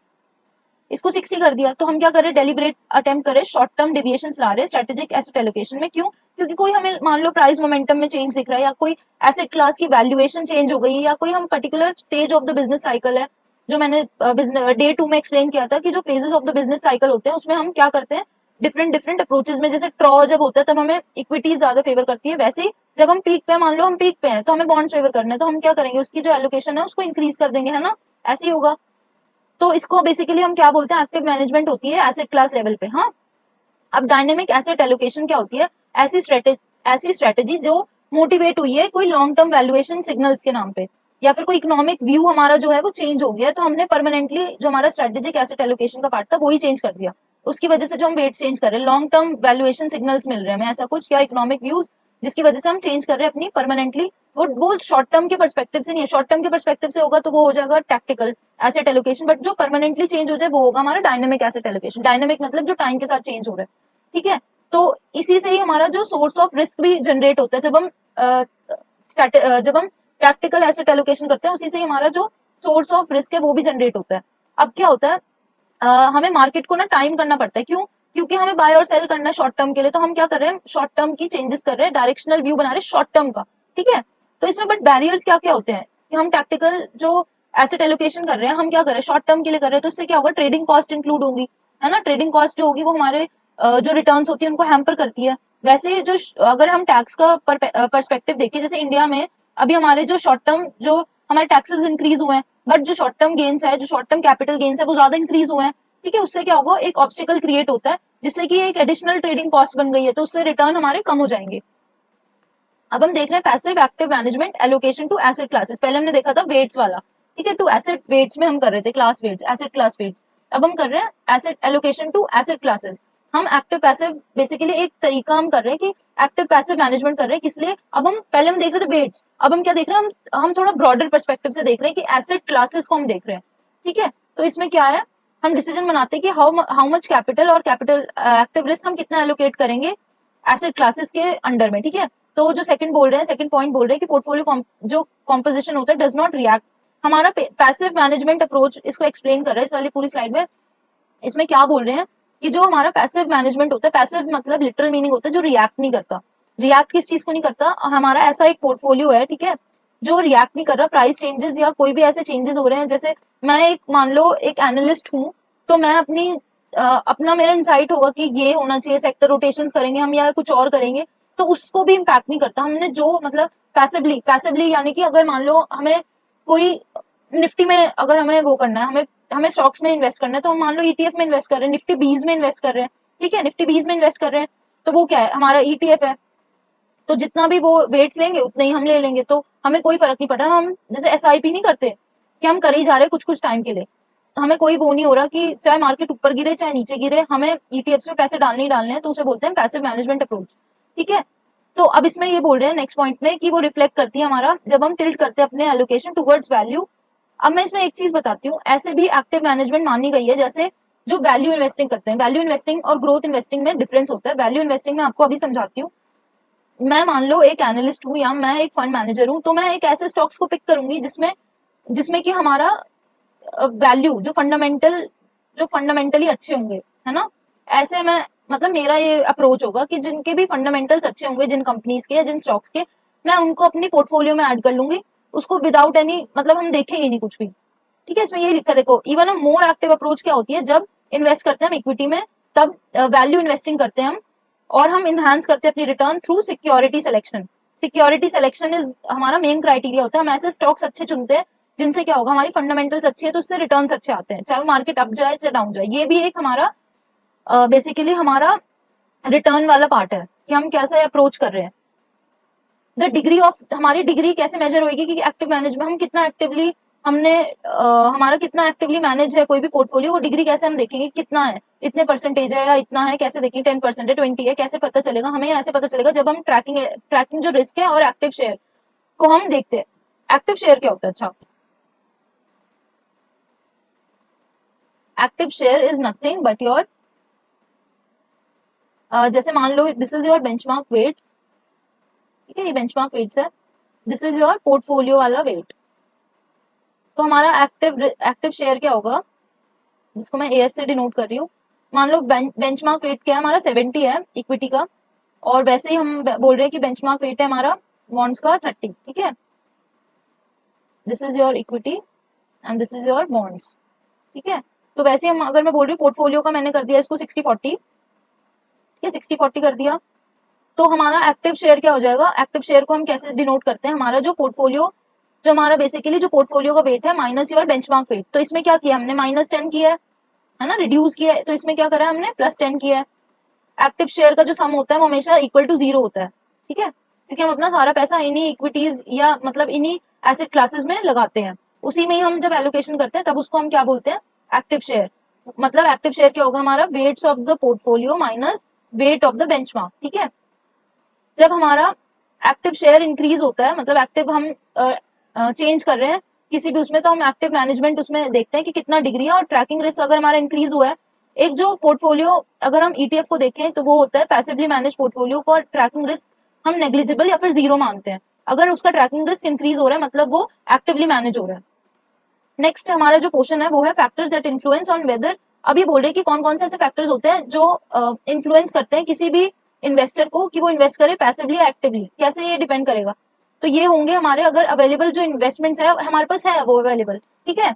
इसको 60 कर दिया, तो हम क्या करें, डेलिब्रेट अटेम्प्ट करें, शॉर्ट टर्म डेविएशंस ला रहे हैं स्ट्रेटेजिक एसेट एलोकेशन में। क्यों, क्योंकि कोई हमें मान लो प्राइस मोमेंटम में चेंज दिख रहा है, या कोई एसेट क्लास की वैल्यूएशन चेंज हो गई है, या कोई हम particular stage of the business cycle है, जो मैंने डे 2 में एक्सप्लेन किया था कि जो phases of the business cycle होते हैं उसमें हम क्या करते हैं, डिफरेंट अप्रोचेस में, जैसे ट्रॉ जब होता है तब हमें इक्विटीज ज्यादा फेवर करती है, वैसे ही जब हम पीक पे, मान लो हम पीक पे हैं तो हमें बॉन्ड्स फेवर करने हैं, तो हम क्या करेंगे, उसकी जो एलोकेशन है उसको इंक्रीज कर देंगे, है ना, ऐसे ही होगा। तो इसको बेसिकली हम क्या बोलते हैं, एक्टिव मैनेजमेंट होती है एसेट क्लास लेवल पे। हाँ, अब डायनेमिक एसेट एलोकेशन क्या होती है, ऐसी स्ट्रेटेजी जो मोटिवेट हुई है कोई लॉन्ग टर्म वैल्यूएशन सिग्नल्स के नाम पे, या फिर कोई इकोनॉमिक व्यू हमारा जो है वो चेंज हो गया है, तो हमने परमानेंटली जो हमारा स्ट्रेटेजिक एसेट एलोकेशन का पार्ट था वो ही चेंज कर दिया, उसकी वजह से जो हम वेट चेंज कर रहे हैं, लॉन्ग टर्म वैल्यूएशन सिग्नल्स मिल रहे हैं हमें, ऐसा कुछ, या इकोनॉमिक व्यूज जिसकी वजह से हम चेंज कर रहे हैं अपनी परमानेंटली, वो शॉर्ट टर्म के परस्पेक्टिव से नहीं है, शॉर्ट टर्म के परस्पेक्टिव से होगा तो वो हो जाएगा टैक्टिकल एसेट एलोकेशन, बट जो परमानेंटली चेंज हो जाए वो होगा हमारा डायनेमिक एसेट एलोकेशन। डायनेमिक मतलब जो टाइम के साथ चेंज हो रहा है, ठीक है। तो इसी से ही हमारा जो सोर्स ऑफ रिस्क भी जनरेट होता है, जब हम टैक्टिकल एसेट एलोकेशन करते हैं, उसी से ही हमारा जो सोर्स ऑफ रिस्क है वो भी जनरेट होता है। अब क्या होता है, हमें मार्केट को ना टाइम करना पड़ता है, क्यों, क्योंकि हमें बाय और सेल करना है शॉर्ट टर्म के लिए, तो हम क्या कर रहे हैं, शॉर्ट टर्म की चेंजेस कर रहे हैं, डायरेक्शनल व्यू बना रहे हैं शॉर्ट टर्म का, ठीक है। तो इसमें बट बैरियर्स क्या क्या होते हैं, कि हम टैक्टिकल जो एसेट एलोकेशन कर रहे हैं, हम क्या कर रहे हैं, शॉर्ट टर्म के लिए कर रहे हैं, तो इससे क्या होगा, ट्रेडिंग कॉस्ट इंक्लूड होगी, है ना, ट्रेडिंग कॉस्ट जो होगी वो हमारे जो रिटर्न्स होती है उनको हैम्पर करती है। वैसे जो अगर हम टैक्स का परस्पेक्टिव देखें, जैसे इंडिया में अभी हमारे जो शॉर्ट टर्म जो हमारे टैक्सेस इंक्रीज हुए हैं, बट जो शॉर्ट टर्म गेन्स है, जो शॉर्ट टर्म कैपिटल गेन्स है वो ज्यादा इंक्रीज हुए हैं, ठीक है। उससे क्या होगा, एक ऑब्स्टिकल क्रिएट होता है जिससे कि एक एडिशनल ट्रेडिंग कॉस्ट बन गई है, तो उससे रिटर्न हमारे कम हो जाएंगे। अब हम देख रहे हैं passive active management allocation to asset classes, पहले हमने देखा था वेट्स वाला, ठीक है, टू एसेट वेट्स में हम कर रहे थे class weights, asset class weights, अब हम कर रहे हैं asset allocation to asset classes. हम एक्टिव पैसिव बेसिकली एक तरीका हम कर रहे हैं कि एक्टिव पैसिव मैनेजमेंट कर रहे हैं, किस लिए, अब हम पहले हम देख रहे थे वेट्स, अब हम क्या देख रहे हैं, हम थोड़ा ब्रॉडर पर्सपेक्टिव से देख रहे हैं कि एसेट क्लासेस को हम देख रहे हैं, ठीक है। तो इसमें क्या है, हम डिसीजन बनाते हैं कि हाउ मच कैपिटल और कैपिटल एक्टिव रिस्क हम कितना एलोकेट करेंगे एसेट क्लासेस के अंडर में, ठीक है। तो जो सेकंड बोल रहे हैं, सेकंड पॉइंट बोल रहे हैं कि पोर्टफोलियो जो कॉम्पोजिशन होता है डज नॉट रिएक्ट, हमारा पैसिव मैनेजमेंट अप्रोच इसको एक्सप्लेन कर रहा है इस वाली पूरी स्लाइड में। इसमें क्या बोल रहे हैं कि जो हमारा पैसिव मैनेजमेंट होता है, पैसिव मतलब लिटरल मीनिंग होता है जो रिएक्ट नहीं करता। रिएक्ट किस चीज को नहीं करता, हमारा ऐसा एक पोर्टफोलियो है, ठीक है, जो रिएक्ट नहीं कर रहा प्राइस चेंजेस या कोई भी ऐसे चेंजेस हो रहे हैं, जैसे मैं एक मान लो एक एनालिस्ट हूं, तो मैं अपना मेरा इंसाइट होगा कि ये होना चाहिए, सेक्टर रोटेशंस करेंगे हम या कुछ और करेंगे, तो उसको भी इम्पैक्ट नहीं करता। हमने जो मतलब पैसिवली यानी कि अगर मान लो हमें कोई निफ्टी में अगर हमें वो करना है, हमें स्टॉक्स में इन्वेस्ट करना है, तो हम मान लो ईटीएफ में इन्वेस्ट कर रहे हैं, निफ्टी 20 में इन्वेस्ट कर रहे हैं, ठीक है, निफ्टी 20 में इन्वेस्ट कर रहे हैं, तो वो क्या है, हमारा ईटीएफ है, तो जितना भी वो वेट्स लेंगे उतने ही हम ले लेंगे, तो हमें कोई फर्क नहीं पड़ रहा। हम जैसे एसआईपी नहीं करते कि हम कर ही जा रहे कुछ कुछ टाइम के लिए, हमें कोई वो नहीं हो रहा कि चाहे मार्केट ऊपर गिरे चाहे नीचे गिरे, हमें ईटीएफ्स में पैसे डालने ही डालने हैं, तो उसे बोलते हैं पैसिव मैनेजमेंट अप्रोच, ठीक है। तो अब इसमें ये बोल रहे हैं नेक्स्ट पॉइंट में कि वो रिफ्लेक्ट करती है हमारा जब हम टिल्ट करते हैं अपने एलोकेशन टुवर्ड्स वैल्यू। अब मैं इसमें एक चीज बताती हूँ, ऐसे भी एक्टिव मैनेजमेंट मानी गई है, जैसे जो वैल्यू इन्वेस्टिंग करते हैं, वैल्यू इन्वेस्टिंग और ग्रोथ इन्वेस्टिंग में डिफरेंस होता है। वैल्यू इन्वेस्टिंग में आपको अभी समझाती हूँ, मैं मान लो एक एनालिस्ट हूँ या मैं एक फंड मैनेजर हूँ, तो मैं एक ऐसे स्टॉक्स को पिक करूंगी जिसमें कि हमारा वैल्यू जो फंडामेंटल जो फंडामेंटली अच्छे होंगे, है ना। ऐसे मैं मतलब मेरा ये अप्रोच होगा कि जिनके भी फंडामेंटल्स अच्छे होंगे, जिन कंपनीज के या जिन स्टॉक्स के, मैं उनको अपनी पोर्टफोलियो में ऐड कर लूंगी, उसको विदाउट एनी मतलब हम देखेंगे नहीं कुछ भी, ठीक है। इसमें ये लिखा देखो, इवन अ मोर एक्टिव अप्रोच क्या होती है, जब इन्वेस्ट करते हैं हम इक्विटी में, तब वैल्यू इन्वेस्टिंग करते हैं हम, और हम इनहांस करते हैं अपनी return through security selection. Security selection is हमारा मेन क्राइटेरिया होता है। हम ऐसे स्टॉक्स अच्छे चुनते हैं जिनसे क्या होगा, हमारी फंडामेंटल्स अच्छी है तो उससे रिटर्न्स अच्छे आते हैं, चाहे वो मार्केट अप जाए चाहे डाउन जाए। ये भी एक हमारा बेसिकली हमारा रिटर्न वाला पार्ट है कि हम कैसे अप्रोच कर रहे हैं। द डिग्री ऑफ, हमारी डिग्री कैसे मेजर होगी कि एक्टिव मैनेजमेंट हम कितना एक्टिवली हमने हमारा कितना एक्टिवली मैनेज है कोई भी पोर्टफोलियो, वो डिग्री कैसे हम देखेंगे कितना है, इतने परसेंटेज है या इतना है, कैसे देखेंगे 10% है 20 है, कैसे पता चलेगा हमें? ऐसे पता चलेगा जब हम ट्रैकिंग जो रिस्क है और एक्टिव शेयर को हम देखते हैं। एक्टिव शेयर क्या होता है? अच्छा, active share is nothing but your, जैसे मान लो this is your benchmark weights, ठीक है, ये बेंचमार्क वेट्स है, दिस इज योर पोर्टफोलियो वाला वेट। तो हमारा एक्टिव शेयर क्या होगा, जिसको मैं एएस से डिनोट कर रही हूँ। मान लो बेंचमार्क वेट क्या है हमारा, 70 है इक्विटी का, और वैसे ही हम बोल रहे हैं कि बेंचमार्क वेट है हमारा बॉन्ड्स का 30, ठीक है। This is your equity and this is your bonds, ठीक है। तो वैसे हम, अगर मैं बोल रही हूँ पोर्टफोलियो का, मैंने कर दिया इसको 60-40, ठीक है, 60-40 कर दिया, तो हमारा एक्टिव शेयर क्या हो जाएगा? एक्टिव शेयर को हम कैसे डिनोट करते हैं? हमारा जो पोर्टफोलियो, जो हमारा बेसिकली जो पोर्टफोलियो का वेट है माइनस योर बेंचमार्क वेट। तो इसमें क्या किया हमने? -10 किया है ना, रिड्यूस किया है। तो इसमें क्या करा हमने? +10 किया है। एक्टिव शेयर का जो सम होता है वो हमेशा इक्वल टू 0 होता है, ठीक है, क्योंकि हम अपना सारा पैसा इन्हीं इक्विटीज या मतलब इन्हीं एसेट क्लासेस में लगाते हैं, उसी में ही हम जब एलोकेशन करते हैं तब उसको हम क्या बोलते हैं? Active share. मतलब एक्टिव शेयर क्या होगा हमारा? Weights of the portfolio minus weight of the benchmark, ठीक है। जब हमारा एक्टिव शेयर इंक्रीज होता है, मतलब एक्टिव हम चेंज कर रहे हैं किसी भी उसमें, तो हम एक्टिव मैनेजमेंट उसमें देखते हैं कि कितना डिग्री है, और ट्रैकिंग रिस्क अगर हमारा इंक्रीज हुआ है, एक जो पोर्टफोलियो, अगर हम ईटीएफ को देखें तो वो होता है पैसिवली मैनेज पोर्टफोलियो को, और ट्रैकिंग रिस्क हम नेग्लिजिबल या फिर 0 मानते हैं। अगर उसका ट्रैकिंग रिस्क इंक्रीज हो रहा है मतलब वो एक्टिवली मैनेज हो रहा है। नेक्स्ट हमारा जो क्वेश्चन है वो है factors that influence on whether. अभी बोल रहे हैं कि कौन कौन से ऐसे फैक्टर्स होते हैं जो इन्फ्लुएंस करते हैं किसी भी इन्वेस्टर को कि वो इन्वेस्ट करे पैसिवली या एक्टिवली। कैसे ये डिपेंड करेगा? तो ये होंगे हमारे, अगर अवेलेबल जो इन्वेस्टमेंट्स है हमारे पास है वो अवेलेबल, ठीक है,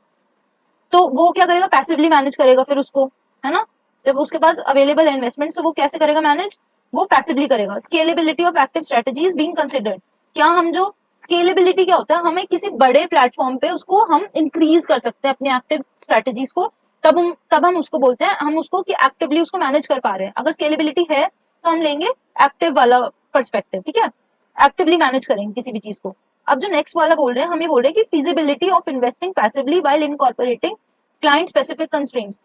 तो वो क्या करेगा? पैसिवली मैनेज करेगा फिर उसको, है ना। जब उसके पास अवेलेबल है इन्वेस्टमेंट तो वो कैसे करेगा मैनेज? वो पैसिवली करेगा। Scalability of active strategies being considered. क्या हम जो स्केलेबिलिटी क्या होता है? हमें किसी बड़े प्लेटफॉर्म पे उसको हम इंक्रीज कर सकते हैं अपने एक्टिव स्ट्रेटेजीज को, तब हम उसको बोलते हैं, हम उसको कि एक्टिवली उसको मैनेज कर पा रहे हैं। अगर स्केलेबिलिटी है तो हम लेंगे एक्टिव वाला पर्सपेक्टिव, ठीक है, एक्टिवली मैनेज करेंगे किसी भी चीज को। अब जो नेक्स्ट वाला बोल रहे हैं, हम ये बोल रहे हैं कि feasibility of investing passively while incorporating client specific constraints.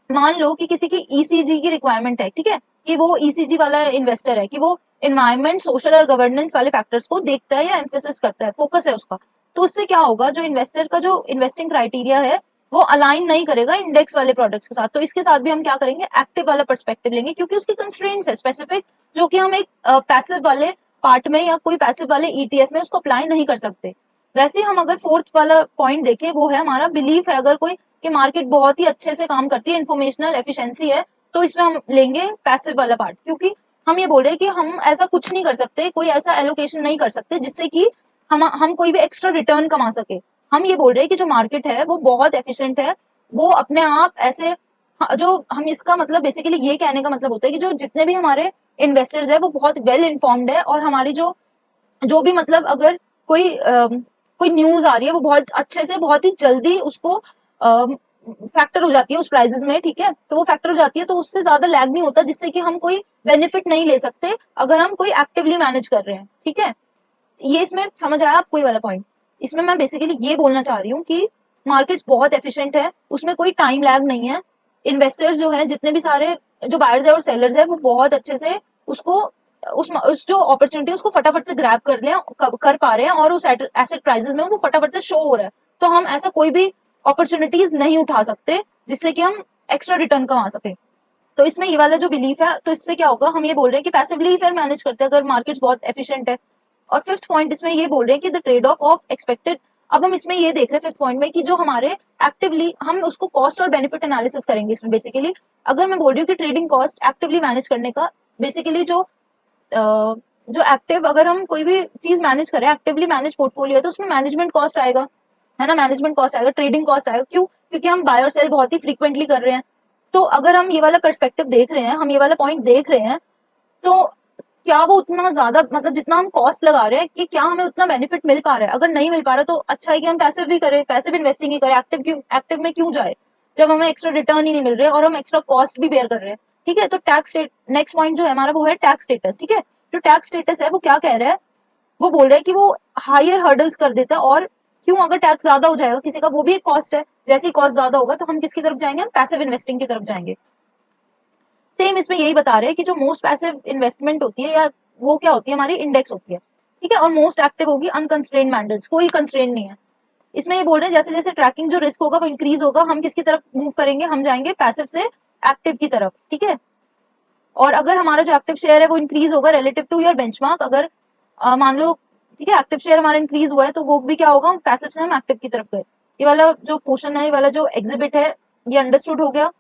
मान लो कि किसी की ईसीजी की रिक्वायरमेंट है, ठीक है, कि वो ईसीजी वाला इन्वेस्टर है, कि वो एनवायरमेंट, सोशल और गवर्नेंस वाले फैक्टर्स को देखता है या एम्फेसिस करता है, फोकस है उसका। तो उससे क्या होगा? जो इन्वेस्टर का जो इन्वेस्टिंग क्राइटेरिया है वो अलाइन नहीं करेगा इंडेक्स वाले प्रोडक्ट्स के साथ। तो इसके साथ भी हम क्या करेंगे? एक्टिव वाला पर्सपेक्टिव लेंगे, क्योंकि उसकी कंस्ट्रेंट्स है स्पेसिफिक, जो कि हम एक पैसिव वाले पार्ट में या कोई पैसिव वाले ईटीएफ में उसको अप्लाई नहीं कर सकते। वैसे हम अगर फोर्थ वाला पॉइंट देखें, वो है हमारा बिलीफ है अगर कोई कि मार्केट बहुत ही अच्छे से काम करती है, इन्फॉर्मेशनल एफिशिएंसी है, तो इसमें हम लेंगे पैसिव वाला पार्ट, क्योंकि हम ये बोल रहे हैं कि हम ऐसा कुछ नहीं कर सकते, कोई ऐसा एलोकेशन नहीं कर सकते जिससे कि हम कोई भी एक्स्ट्रा रिटर्न कमा सके। हम ये बोल रहे हैं कि जो मार्केट है वो बहुत एफिशिएंट है, वो अपने आप ऐसे, जो हम इसका मतलब बेसिकली ये कहने का मतलब होता है कि जो जितने भी हमारे इन्वेस्टर्स है वो बहुत वेल इन्फॉर्म्ड है, और हमारी जो जो भी मतलब अगर कोई न्यूज आ रही है वो बहुत अच्छे से बहुत ही जल्दी उसको फैक्टर हो जाती है उस प्राइजेस में, ठीक है, तो वो फैक्टर हो जाती है, तो उससे ज्यादा लैग नहीं होता, जिससे कि हम कोई बेनिफिट नहीं ले सकते अगर हम कोई एक्टिवली मैनेज कर रहे हैं, ठीक है। ये इसमें समझ आया आपको ये वाला पॉइंट? इसमें मैं बेसिकली ये बोलना चाह रही हूँ कि मार्केट्स बहुत एफिशिएंट है, उसमें कोई टाइम लैग नहीं है। इन्वेस्टर्स जो है, जितने भी सारे जो बायर्स है और सेलर्स है, वो बहुत अच्छे से उसको उस जो अपॉर्चुनिटी उसको फटाफट से ग्रैब कर पा रहे हैं, और उस एसेट प्राइसेस में वो फटाफट से शो हो रहा है। तो हम ऐसा कोई भी अपॉर्चुनिटीज नहीं उठा सकते जिससे कि हम एक्स्ट्रा रिटर्न कमा सके। तो इसमें ये वाला जो बिलीफ है, तो इससे क्या होगा? हम ये बोल रहे हैं कि पैसिवली फिर मैनेज करते हैं अगर मार्केट्स बहुत एफिशिएंट है। और फिफ्थ पॉइंट इसमें ये बोल रहे हैं कि द ट्रेड ऑफ एक्सपेक्टेड अब हम इसमें ये देख रहे हैं फिफ्थ पॉइंट में कि जो हमारे एक्टिवली हम उसको कॉस्ट और बेनिफिट एनालिसिस करेंगे इसमें। बेसिकली अगर मैं बोल रही हूँ कि ट्रेडिंग कॉस्ट एक्टिवली मैनेज करने का, बेसिकली जो एक्टिव अगर हम कोई भी चीज मैनेज करें, एक्टिवली मैनेज पोर्टफोलियो है, तो उसमें मैनेजमेंट कॉस्ट आएगा, है ना, मैनेजमेंट कॉस्ट आएगा, ट्रेडिंग कॉस्ट आएगा। क्यों? क्योंकि हम बाय और सेल बहुत ही फ्रीक्वेंटली कर रहे हैं। तो अगर हम ये वाला पर्सपेक्टिव देख रहे हैं, हम ये वाला पॉइंट देख रहे हैं, तो क्या वो उतना ज्यादा, मतलब जितना हम कॉस्ट लगा रहे हैं, कि क्या हमें उतना बेनिफिट मिल पा रहा है? अगर नहीं मिल पा रहा तो अच्छा है कि हम पैसिव भी करें, पैसिव इन्वेस्टिंग ही करें, एक्टिव में क्यों जाए जब हमें एक्स्ट्रा रिटर्न ही नहीं मिल रहे और हम एक्स्ट्रा कॉस्ट भी बेयर कर रहे हैं। ठीक है, तो टैक्स नेक्स्ट पॉइंट जो है हमारा वो है टैक्स स्टेटस। ठीक है, जो टैक्स स्टेटस है वो क्या कह रहा है, वो बोल रहा है कि वो हायर हर्डल्स कर देता है। और क्यों? अगर टैक्स ज्यादा हो जाएगा किसी का, वो भी एक कॉस्ट है, जैसे ही कॉस्ट ज्यादा होगा तो हम किसकी तरफ जाएंगे? हम पैसिव इन्वेस्टिंग की तरफ जाएंगे। सेम इसमें यही बता रहे हैं कि जो मोस्ट पैसिव इन्वेस्टमेंट होती है, या वो क्या होती है, हमारी इंडेक्स होती है। ठीक है, और मोस्ट एक्टिव होगी अनकंस्ट्रेन्ड मैंडेट्स, कोई कंस्ट्रेंट नहीं है। इसमें ये बोल रहे हैं जैसे जैसे ट्रैकिंग जो रिस्क होगा वो इंक्रीज होगा, हम किसकी तरफ मूव करेंगे? हम जाएंगे पैसिव से एक्टिव की तरफ। ठीक है, और अगर हमारा जो एक्टिव शेयर है वो इंक्रीज होगा रिलेटिव टू योर बेंचमार्क, अगर मान लो, ठीक है, एक्टिव शेयर हमारा इंक्रीज हुआ है, तो वो भी क्या होगा? पैसिव से हम एक्टिव की तरफ गए। ये वाला जो पोर्शन है, ये वाला जो एग्जिबिट है, ये अंडरस्टूड हो गया।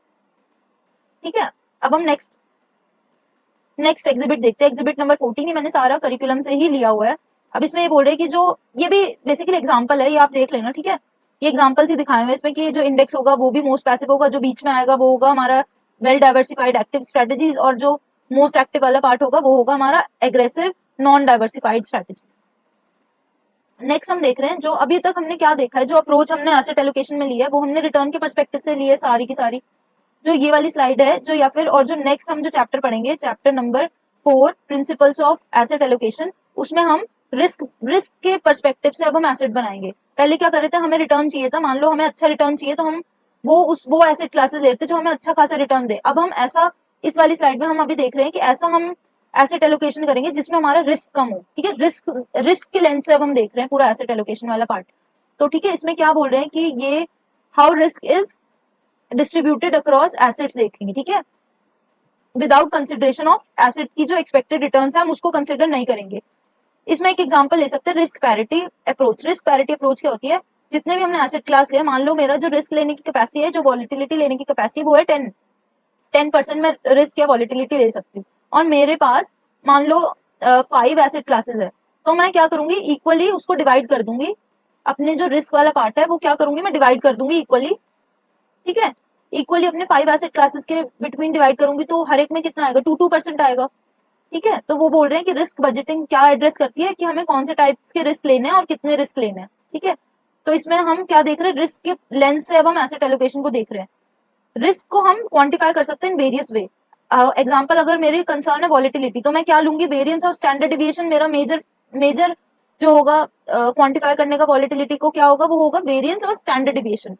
ठीक है, अब हम नेक्स्ट एग्जिबिट देखते हैं। एग्जिबिट नंबर 14, ही मैंने सारा करिकुलम से ही लिया हुआ है। अब इसमें ये बोल रहे हैं कि जो ये भी बेसिकली एग्जांपल है, ये आप देख लेना। ठीक है, ये एग्जांपल्स ही दिखाए हुए हैं इसमें कि जो इंडेक्स होगा वो भी मोस्ट पैसिव होगा, जो बीच में आएगा वो होगा हमारा वेल डाइवर्सिफाइड एक्टिव स्ट्रेटेजीज, और जो मोस्ट एक्टिव वाला पार्ट होगा वो होगा हमारा aggressive non diversified strategies. Next हम देख रहे हैं, जो अभी तक हमने क्या देखा है, जो अप्रोच हमने एसेट एलोकेशन में लिया है वो हमने रिटर्न के पर्सपेक्टिव से ली है सारी की सारी। जो ये वाली स्लाइड है, जो या फिर और जो नेक्स्ट हम जो चैप्टर पढ़ेंगे, chapter number 4 principles of asset allocation, उसमें हम रिस्क के पर्सपेक्टिव से अब हम एसेट बनाएंगे। पहले क्या कर रहे थे, हमें रिटर्न चाहिए था, मान लो हमें अच्छा रिटर्न चाहिए तो हम वो एसेट क्लासेस लेते जो हमें अच्छा खासा रिटर्न दे। अब हम ऐसा इस वाली स्लाइड में हम अभी देख रहे हैं कि ऐसा हम एसेट एलोकेशन करेंगे जिसमें हमारा रिस्क कम हो। ठीक है, रिस्क के लेंस से अब हम देख रहे हैं पूरा एसेट एलोकेशन वाला पार्ट। तो ठीक है, इसमें क्या बोल रहे हैं कि ये how risk is distributed across assets देखेंगे। ठीक है, विदाउट कंसिडरेशन ऑफ एसेट की जो एक्सपेक्टेड रिटर्न्स है हम उसको कंसिडर नहीं करेंगे। इसमें एक एग्जांपल ले सकते हैं, risk parity approach. Risk parity approach क्या होती है, जितने भी हमने एसेट क्लास लिया, मान लो मेरा जो रिस्क लेने की कैपेसिटी है, जो वॉलिटिलिटी लेने की कैपेसिटी वो है 10% में रिस्क या वॉलिटिलिटी ले सकती हूँ, और मेरे पास मान लो 5 एसेट क्लासेस है, तो मैं क्या करूंगी, इक्वली उसको डिवाइड कर दूंगी। अपने जो रिस्क वाला पार्ट है वो क्या करूंगी, मैं डिवाइड कर दूंगी इक्वली। ठीक है, इक्वली अपने 5 एसेट क्लासेस के बिटवीन डिवाइड करूंगी, तो हर एक में कितना आएगा, 2% आएगा। ठीक है, तो वो बोल रहे हैं कि रिस्क बजटिंग क्या एड्रेस करती है, कि हमें कौन से टाइप के रिस्क लेने हैं और कितने रिस्क लेने हैं। ठीक है, तो इसमें हम क्या देख रहे हैं, रिस्क के लेंस से अब हम एसेट एलोकेशन को देख रहे हैं। रिस्क को हम क्वांटिफाई कर सकते हैं इन वेरियस वे। एग्जांपल, अगर मेरे कंसर्न है वॉलिटिलिटी, तो मैं क्या लूंगी, वेरिएंस और स्टैंडर्ड डिविएशन। मेरा मेजर जो होगा क्वांटिफाई करने का वॉलिटिलिटी को, क्या होगा, वो होगा वेरिएंस और स्टैंडर्ड डिविएशन।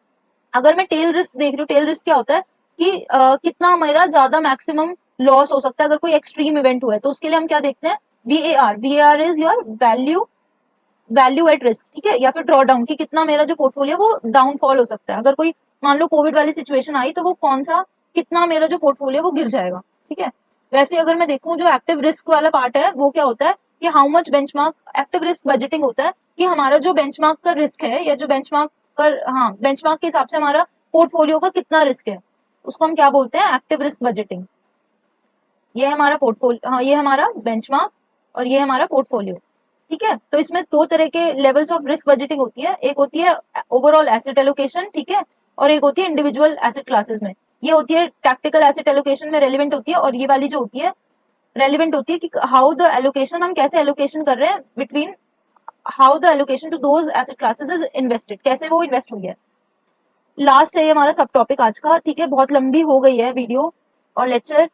अगर मैं टेल रिस्क देख रही हूँ, टेल रिस्क क्या होता है कि कितना मेरा ज्यादा मैक्सिमम लॉस हो सकता है अगर कोई एक्सट्रीम इवेंट हुआ है, तो उसके लिए हम क्या देखते हैं, VAR is your value at risk. ठीक है, या फिर ड्रॉ डाउन, कि कितना मेरा जो पोर्टफोलियो वो डाउनफॉल हो सकता है। अगर कोई मान लो कोविड वाली सिचुएशन आई, तो वो कितना मेरा जो पोर्टफोलियो वो गिर जाएगा। ठीक है, वैसे अगर मैं देखूं जो एक्टिव रिस्क वाला पार्ट है वो क्या होता है कि how much benchmark, active risk budgeting होता है कि हमारा जो बेंचमार्क का रिस्क है, या जो बेंचमार्क के हिसाब से हमारा पोर्टफोलियो का कितना रिस्क है, उसको हम क्या बोलते हैं, एक्टिव रिस्क बजटिंग। ये है हमारा पोर्टफोलियो, हाँ, ये हमारा बेंचमार्क और ये हमारा पोर्टफोलियो। ठीक है, तो इसमें 2 तरह के लेवल्स ऑफ रिस्क बजटिंग होती है, एक होती है ओवरऑल एसेट एलोकेशन, ठीक है, और एक होती है इंडिविजुअल एसेट क्लासेस में। ये होती है टैक्टिकल एसेट एलोकेशन में रेलिवेंट होती है, और ये वाली जो होती है रेलिवेंट होती है कि हाउ द एलोकेशन, हम कैसे एलोकेशन कर रहे हैं between, how the allocation to those asset classes is invested, कैसे वो इन्वेस्ट हुई है। लास्ट है ये हमारा सब टॉपिक आज का। ठीक है, बहुत लंबी हो गई है वीडियो और लेक्चर,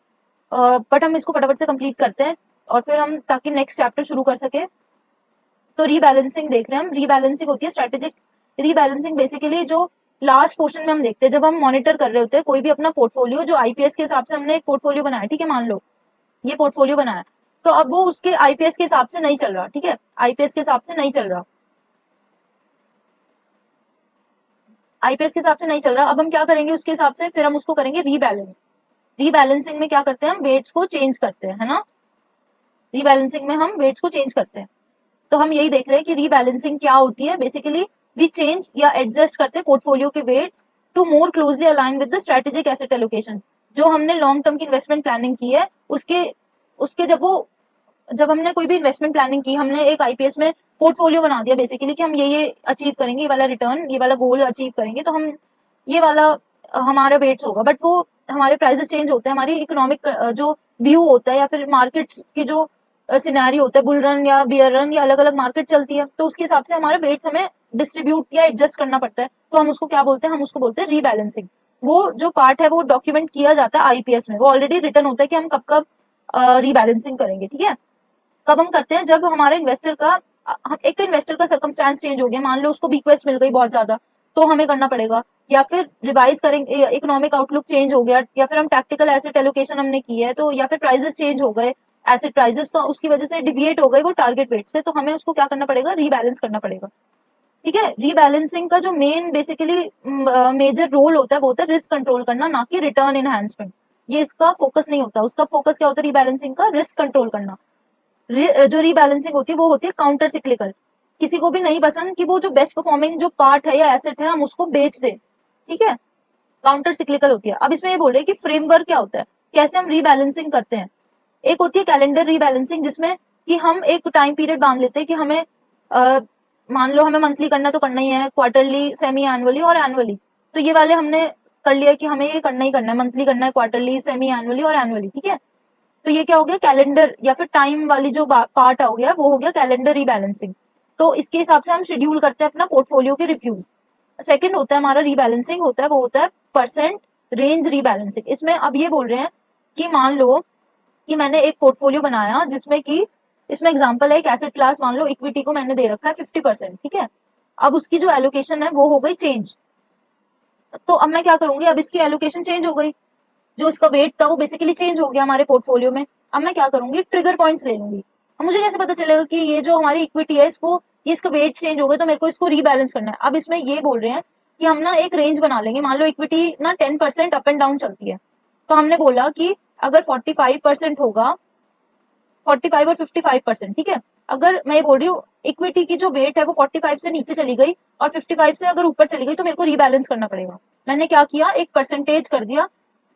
बट हम इसको फटाफट से कंप्लीट करते हैं और फिर हम ताकि नेक्स्ट चैप्टर शुरू कर सके। तो रीबैलेंसिंग देख रहे हैं हम। रीबैलेंसिंग होती है स्ट्रेटेजिक रीबैलेंसिंग। बेसिकली जो लास्ट पोर्शन में हम देखते हैं, जब हम मॉनिटर कर रहे होते हैं कोई भी अपना पोर्टफोलियो, जो आईपीएस के हिसाब से हमने एक पोर्टफोलियो बनाया, ठीक है, मान लो ये पोर्टफोलियो बनाया, तो अब वो उसके आईपीएस के हिसाब से नहीं चल रहा। ठीक है, आईपीएस के हिसाब से नहीं चल रहा, आईपीएस के हिसाब से नहीं चल रहा। अब हम क्या करेंगे उसके हिसाब से, फिर हम उसको करेंगे रीबैलेंस। रीबैलेंसिंग में क्या करते हैं, हम वेट्स को चेंज करते हैं, है ना। रीबैलेंसिंग में हम वेट्स को चेंज करते हैं। तो हम यही देख रहे हैं कि रीबैलेंसिंग क्या होती है। बेसिकली वी चेंज या एडजस्ट करते हैं पोर्टफोलियो के weights to more closely align with the strategic asset allocation. जो हमने लॉन्ग टर्म की इन्वेस्टमेंट प्लानिंग की है उसके उसके जब हमने कोई भी इन्वेस्टमेंट प्लानिंग की, हमने एक आईपीएस में पोर्टफोलियो बना दिया बेसिकली कि हम ये अचीव करेंगे, ये वाला रिटर्न, ये वाला गोल अचीव करेंगे, तो हम ये वाला हमारा वेट्स होगा। बट वो हमारे प्राइसेस चेंज होते हैं, हमारी इकोनॉमिक जो व्यू होता है या फिर मार्केट्स की जो सिनेरियो होता है, बुल रन या बियर रन या अलग अलग मार्केट चलती है, तो उसके हिसाब से हमारे वेट्स हमें डिस्ट्रीब्यूट या एडजस्ट करना पड़ता है। तो हम उसको क्या बोलते हैं, हम उसको बोलते हैं रीबैलेंसिंग। वो जो पार्ट है वो डॉक्यूमेंट किया जाता है आईपीएस में, वो ऑलरेडी रिटर्न होता है कि हम कब कब रीबैलेंसिंग करेंगे। ठीक है, कब हम करते हैं, जब हमारे इन्वेस्टर का एक तो इन्वेस्टर का सर्कमस्टांस चेंज हो गया, मान लो उसको बीक्वेस्ट मिल गई बहुत ज्यादा, तो हमें करना पड़ेगा, या फिर रिवाइज करेंगे, इकोनॉमिक आउटलुक चेंज हो गया, या फिर हम टैक्टिकल एसेट एलोकेशन हमने की है, तो या फिर प्राइसेस चेंज हो गए, एसेट प्राइसेस, तो उसकी वजह से डिविएट हो गए वो टारगेट वेट से, तो हमें उसको क्या करना पड़ेगा, रीबैलेंस करना पड़ेगा। ठीक है, रीबैलेंसिंग का जो मेन बेसिकली मेजर रोल होता है वो होता है रिस्क कंट्रोल करना, ना कि रिटर्न एनहांसमेंट। ये इसका फोकस नहीं होता, उसका फोकस क्या होता है रीबैलेंसिंग का, रिस्क कंट्रोल करना। जो रीबैलेंसिंग होती है वो होती है काउंटर सिक्लिकल। किसी को भी नहीं पसंद कि वो जो बेस्ट परफॉर्मिंग जो पार्ट है या एसेट है हम उसको बेच दें। ठीक है, काउंटर सिक्लिकल होती है। अब इसमें ये बोल रहे हैं कि फ्रेमवर्क क्या होता है, कैसे हम रीबैलेंसिंग करते हैं। एक होती है कैलेंडर रीबैलेंसिंग, जिसमें कि हम एक टाइम पीरियड बांध लेते हैं कि हमें मान लो हमें मंथली करना तो करना ही है, क्वार्टरली, सेमी एनुअली और एनुअली, तो ये वाले हमने कर लिया कि हमें ये करना ही करना है, मंथली करना है, क्वार्टरली, सेमी एनुअली और एनुअली। ठीक है, तो ये क्या हो गया, कैलेंडर या फिर टाइम वाली जो पार्ट हो गया वो हो गया कैलेंडर रीबैलेंसिंग। तो इसके हिसाब से हम शेड्यूल करते हैं अपना पोर्टफोलियो के रिव्यूज। सेकंड होता है हमारा रीबैलेंसिंग होता है, वो होता है परसेंट रेंज रीबैलेंसिंग। इसमें अब ये बोल रहे हैं कि मान लो कि मैंने एक पोर्टफोलियो बनाया जिसमें कि इसमें एग्जांपल है एक एसेट क्लास, मान लो इक्विटी को मैंने दे रखा है 50%। ठीक है, अब उसकी जो एलोकेशन है वो हो गई चेंज, तो अब मैं क्या करूंगी, अब इसकी एलोकेशन चेंज हो गई, जो इसका वेट था वो बेसिकली चेंज हो गया हमारे पोर्टफोलियो में। अब मैं क्या करूंगी, ट्रिगर पॉइंट्स ले लूंगी। अब मुझे कैसे पता चलेगा कि ये जो हमारी इक्विटी है इसको, ये इसका वेट चेंज हो गया तो मेरे को इसको रीबैलेंस करना है। अब इसमें ये बोल रहे हैं कि हम ना एक रेंज बना लेंगे, मान लो इक्विटी ना 10% अप एंड डाउन चलती है, तो हमने बोला कि अगर 45% होगा, 45 और 55%। ठीक है, अगर मैं ये बोल रही हूँ इक्विटी की जो वेट है वो 45 से नीचे चली गई और 55 से अगर ऊपर चली गई तो मेरे को रीबैलेंस करना पड़ेगा। मैंने क्या किया, एक परसेंटेज कर दिया।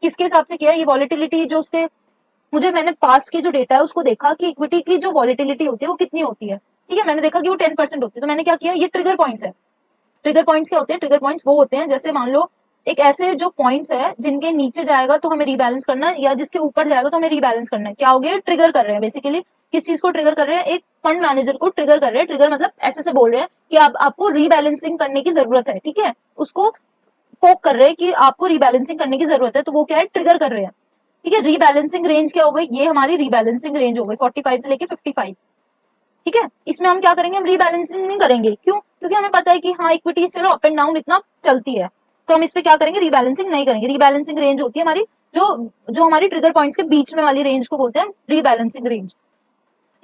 किसके हिसाब से किया, ये वॉलेटिलिटी जो उसके, मैंने पास के जो डेटा है उसको देखा कि इक्विटी की जो वॉलेटिलिटी होती है वो कितनी होती है। ठीक है, मैंने देखा कि वो 10% होती है, तो मैंने क्या किया, ये ट्रिगर पॉइंट्स है। ट्रिगर पॉइंट्स क्या होते हैं, ट्रिगर पॉइंट्स वो होते हैं जैसे मान लो एक ऐसे जो पॉइंट्स है जिनके नीचे जाएगा तो हमें रीबैलेंस करना है, या जिसके ऊपर जाएगा तो हमें रीबैलेंस करना है। क्या हो गया, ट्रिगर कर रहे हैं बेसिकली। किस चीज को ट्रिगर कर रहे हैं, एक फंड मैनेजर को ट्रिगर कर रहे हैं। ट्रिगर मतलब ऐसे से बोल रहे हैं कि आपको रीबैलेंसिंग करने की जरूरत है। ठीक है, उसको पोक कर रहे हैं कि आपको रीबैलेंसिंग करने की जरूरत है, तो वो क्या है, ट्रिगर कर रहे हैं। ठीक है, रीबैलेंसिंग रेंज क्या हो गई, ये हमारी रीबैलेंसिंग रेंज हो गई 45 से लेके 55। ठीक है, इसमें हम क्या करेंगे, हम रीबैलेंसिंग नहीं करेंगे। क्यों, क्योंकि हमें पता है कि हाँ इक्विटी चलो अप एंड डाउन इतना चलती है, तो हम इस पे क्या करेंगे, रीबैलेंसिंग नहीं करेंगे। रीबैलेंसिंग रेंज होती है हमारी जो जो हमारी ट्रिगर पॉइंट्स के बीच में वाली रेंज को बोलते हैं रीबैलेंसिंग रेंज।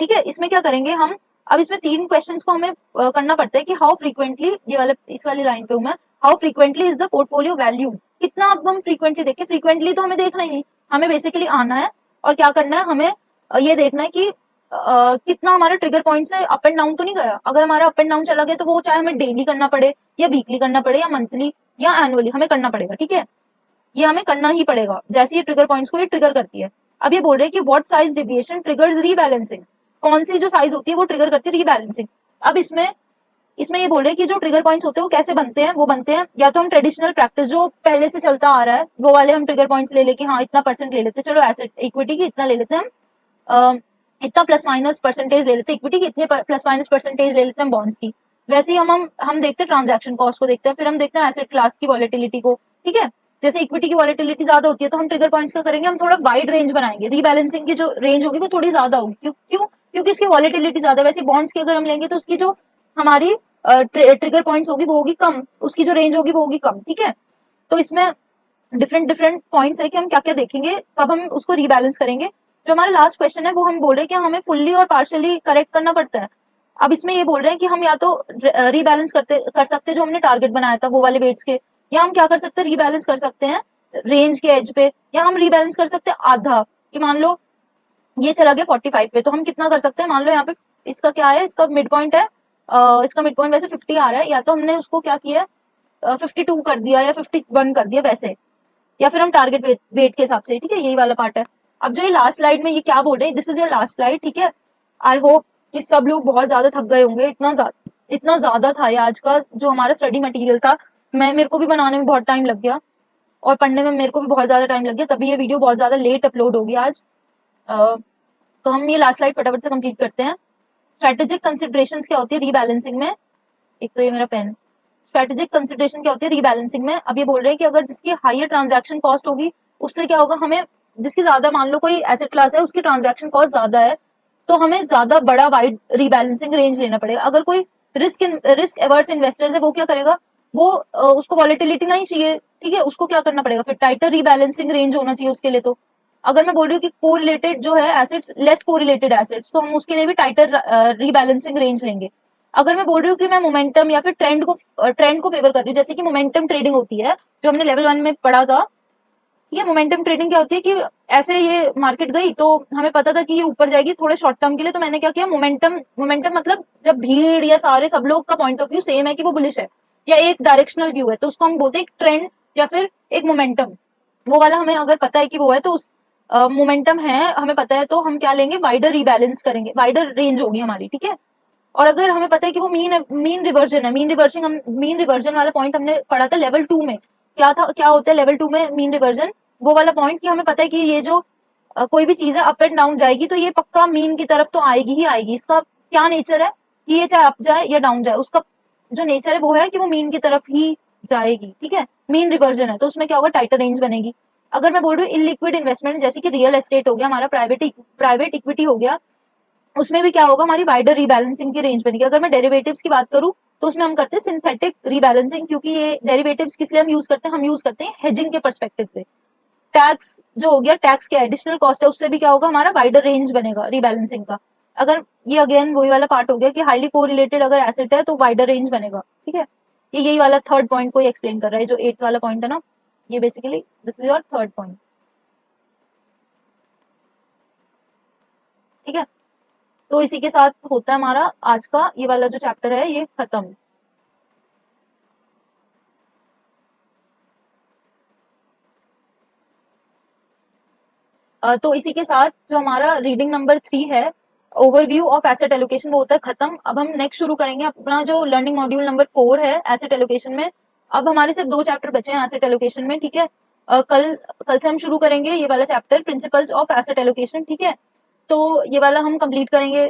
ठीक है, इसमें क्या करेंगे हम, अब इसमें 3 क्वेश्चंस को हमें करना पड़ता है कि हाउ फ्रीक्वेंटली, ये वाले इस वाली लाइन पे हूं मैं, how frequently is the portfolio value. कितना अब हम फ्रीक्वेंटली देखें, फ्रीक्वेंटली तो हमें देखना ही नहीं, हमें बेसिकली आना है और क्या करना है, हमें ये देखना है कि कितना हमारा ट्रिगर पॉइंट से अप एंड डाउन तो नहीं गया। अगर हमारा अप एंड डाउन चला गया तो वो चाहे हमें डेली करना पड़े या वीकली करना पड़े या मंथली या एनुअली हमें करना पड़ेगा। ठीक है, ये हमें करना ही पड़ेगा जैसे ये ट्रिगर पॉइंट्स को ये ट्रिगर करती है। अब ये बोल रहे हैं कि what size deviation triggers rebalancing, कौन सी जो साइज होती है वो ट्रिगर करती है रीबैलेंसिंग। अब इसमें इसमें ये बोल रहे हैं कि जो ट्रिगर पॉइंट्स होते हैं वो कैसे बनते हैं, वो बनते हैं या तो हम ट्रेडिशनल प्रैक्टिस जो पहले से चलता आ रहा है वो वाले हम ट्रिगर पॉइंट्स ले लेके, हाँ इतना परसेंट ले लेते हैं, चलो एसेट इक्विटी की इतना ले लेते हैं हम, इतना प्लस माइनस परसेंटेज ले लेते हैं इक्विटी की, इतने प्लस माइनस परसेंटेज ले लेते हैं बॉन्ड्स की। वैसे ही हम देखते हैं ट्रांजैक्शन कॉस्ट को देखते हैं, फिर हम देखते हैं एसेट क्लास की वॉलेटिलिटी को। ठीक है, जैसे इक्विटी की वॉलेटिलिटी ज्यादा होती है तो हम ट्रिगर पॉइंट्स का करेंगे, हम थोड़ा वाइड रेंज बनाएंगे, रीबैलेंसिंग की जो रेंज होगी वो थोड़ी ज्यादा होगी। क्यों, क्योंकि इसकी वॉलेटिलिटी ज्यादा। वैसे बॉन्ड्स की अगर हम लेंगे तो उसकी जो हमारी ट्रिगर पॉइंट्स होगी वो होगी कम, उसकी जो रेंज होगी वो होगी कम। ठीक है, तो इसमें डिफरेंट डिफरेंट पॉइंट्स है कि हम क्या क्या देखेंगे कब हम उसको रीबैलेंस करेंगे। जो हमारा लास्ट क्वेश्चन है वो हम बोल रहे हैं कि हमें फुल्ली और पार्शियली करेक्ट करना पड़ता है। अब इसमें ये बोल रहे हैं कि हम या तो रीबैलेंस कर सकते हैं जो हमने टारगेट बनाया था वो वाले वेट्स के, या हम क्या कर सकते हैं, रीबैलेंस कर सकते हैं रेंज के एज पे, या हम रीबैलेंस कर सकते हैं आधा, कि मान लो ये चला गया 45 पे तो हम कितना कर सकते हैं, मान लो यहाँ पे इसका क्या है, इसका मिड पॉइंट है इसका मिड पॉइंट वैसे 50 आ रहा है, या तो हमने उसको क्या किया 52 कर दिया या 51 कर दिया वैसे, या फिर हम टारगेट वेट के हिसाब से, ठीक है, यही वाला पार्ट है। अब जो ये लास्ट स्लाइड में ये क्या बोल रहे हैं, this is your last slide, ठीक है। आई होप कि सब लोग बहुत ज्यादा थक गए होंगे, इतना ज्यादा था ये आज का जो हमारा स्टडी मटेरियल था। मेरे को भी बनाने में बहुत टाइम लग गया और पढ़ने में मेरे को भी बहुत ज्यादा टाइम लग गया, तभी ये वीडियो बहुत ज्यादा लेट अपलोड होगी आज। तो हम ये लास्ट स्लाइड फटाफट से कंप्लीट करते हैं। स्ट्रेटेजिक कंसिडरेशंस क्या होती है रीबैलेंसिंग में, एक तो ये मेरा पेन, स्ट्रेटेजिक कंसिडरेशन क्या होती है रीबैलेंसिंग में। अब ये बोल रहे हैं कि अगर जिसकी हायर ट्रांजैक्शन कॉस्ट होगी उससे क्या होगा, हमें जिसकी ज्यादा, मान लो कोई एसेट क्लास है उसकी ट्रांजैक्शन कॉस्ट ज्यादा है, तो हमें ज्यादा बड़ा वाइड रीबैलेंसिंग रेंज लेना पड़ेगा। अगर कोई रिस्क एवर्स इन्वेस्टर्स है वो क्या करेगा, वो उसको वॉलेटिलिटी नहीं चाहिए, ठीक है, उसको क्या करना पड़ेगा, फिर टाइटर रीबैलेंसिंग रेंज होना चाहिए उसके लिए। तो अगर मैं बोल रही हूँ कि कोरिलेटेड जो है एसेट्स, लेस कोरिलेटेड एसेट्स, तो हम उसके लिए भी टाइटर रीबैलेंसिंग रेंज लेंगे। अगर मैं बोल रही हूँ कि मैं मोमेंटम या फिर ट्रेंड को फेवर कर रही हूँ, जैसे कि मोमेंटम ट्रेडिंग होती है जो हमने लेवल 1 में पढ़ा था। ये मोमेंटम ट्रेडिंग क्या होती है कि ऐसे ये मार्केट गई तो हमें पता था कि ये ऊपर जाएगी थोड़े शॉर्ट टर्म के लिए, तो मैंने क्या किया, मोमेंटम मतलब जब भीड़ या सारे सब लोग का पॉइंट ऑफ व्यू सेम है कि वो बुलिश है या एक डायरेक्शनल व्यू है, तो उसको हम बोलते हैं एक ट्रेंड या फिर एक मोमेंटम। वो वाला हमें अगर पता है कि वो है, तो उस मोमेंटम है हमें पता है, तो हम क्या लेंगे, वाइडर रीबैलेंस करेंगे, वाइडर रेंज होगी हमारी, ठीक है। और अगर हमें पता है कि वो मीन रिवर्जन है, मीन रिवर्जन वाला पॉइंट हमने पढ़ा था लेवल 2 में, क्या होता है लेवल 2 में मीन रिवर्जन, वो वाला पॉइंट कि हमें पता है कि ये जो कोई भी चीज है अप एंड डाउन जाएगी तो ये पक्का मीन की तरफ तो आएगी ही आएगी। इसका क्या नेचर है कि ये चाहे अप जाए या डाउन जाए, उसका जो नेचर है वो है कि वो मीन की तरफ ही जाएगी, ठीक है, मीन रिवर्जन है, तो उसमें क्या होगा, टाइटर रेंज बनेगी। अगर मैं बोल रही हूँ इनलिक्विड इन्वेस्टमेंट, जैसे कि रियल एस्टेट हो गया हमारा, प्राइवेट इक्विटी हो गया, उसमें भी क्या होगा, हमारी वाइडर रीबैलेंसिंग की रेंज बनेगी। अगर मैं डेरिवेटिव्स की बात करूं तो उसमें हम करते हैं सिंथेटिक रीबैलेंसिंग, क्योंकि ये डेरिवेटिव्स किस लिए हम यूज करते हैं, हम यूज करते हैं हेजिंग के परस्पेक्टिव से। टैक्स जो हो गया, टैक्स के एडिशनल कॉस्ट है, उससे भी क्या होगा, हमारा वाइडर रेंज बनेगा रीबैलेंसिंग का। अगर ये अगेन वही वाला पार्ट हो गया कि हाईली कोरिलेटेड अगर एसेट है तो वाइडर रेंज बनेगा, ठीक है। ये यही वाला थर्ड पॉइंट को एक्सप्लेन कर रहा है, जो 8th वाला पॉइंट है ना, ये basically this is your third point, ठीक है। तो इसी के साथ होता है हमारा आज का ये वाला जो चैप्टर है ये खत्म। तो इसी के साथ जो हमारा रीडिंग नंबर 3 है, ओवरव्यू ऑफ एसेट एलोकेशन, वो होता है खत्म। अब हम नेक्स्ट शुरू करेंगे अपना जो लर्निंग मॉड्यूल नंबर 4 है एसेट एलोकेशन में। अब हमारे सिर्फ 2 चैप्टर बचे हैं एसेट एलोकेशन में, ठीक है। कल से हम शुरू करेंगे ये वाला chapter, principles of asset allocation, ठीक है। तो ये वाला हम कंप्लीट करेंगे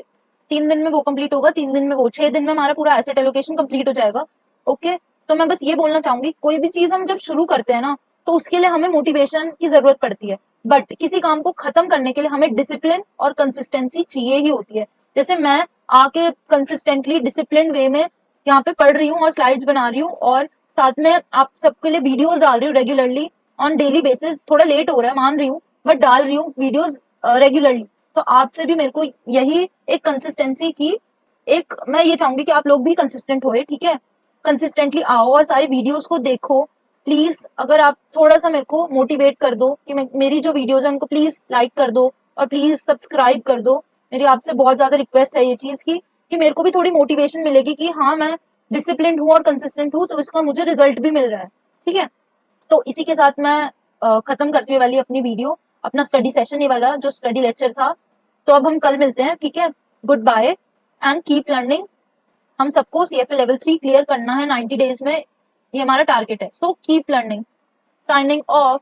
3 दिन में, वो कंप्लीट होगा 3 दिन में, वो 6 दिन में हमारा पूरा एसेट एलोकेशन कंप्लीट हो जाएगा। ओके, तो मैं बस ये बोलना चाहूंगी, कोई भी चीज हम जब शुरू करते हैं ना, तो उसके लिए हमें मोटिवेशन की जरूरत पड़ती है, बट किसी काम को खत्म करने के लिए हमें डिसिप्लिन और कंसिस्टेंसी चाहिए ही होती है। जैसे मैं आके कंसिस्टेंटली डिसिप्लिन वे में यहाँ पे पढ़ रही हूँ और स्लाइड्स बना रही हूँ, और साथ में आप सबके लिए वीडियोस डाल रही हूँ रेगुलरली ऑन डेली बेसिस। थोड़ा लेट हो रहा है मान रही हूँ, बट डाल रही हूँ वीडियोस रेगुलरली। तो आपसे भी मेरे को यही एक कंसिस्टेंसी की, एक मैं ये चाहूंगी कि आप लोग भी कंसिस्टेंट होए, ठीक है। कंसिस्टेंटली आओ और सारे वीडियोस को देखो प्लीज। अगर आप थोड़ा सा मेरे को मोटिवेट कर दो कि मेरी जो वीडियोस है उनको प्लीज लाइक कर दो और प्लीज सब्सक्राइब कर दो। मेरी आपसे बहुत ज्यादा रिक्वेस्ट है ये चीज की, कि मेरे को भी थोड़ी मोटिवेशन मिलेगी कि हाँ मैं डिसिप्लिन हूँ और कंसिस्टेंट हूँ, तो इसका मुझे रिजल्ट भी मिल रहा है, ठीक है। तो इसी के साथ मैं खत्म करती हूँ वाली अपनी वीडियो, अपना स्टडी सेशन, ये वाला जो स्टडी लेक्चर था। तो अब हम कल मिलते हैं, ठीक है। Good bye and keep learning. हम सबको CFA लेवल 3 क्लियर करना है 90 डेज में, ये हमारा टारगेट है। So keep learning. Signing off.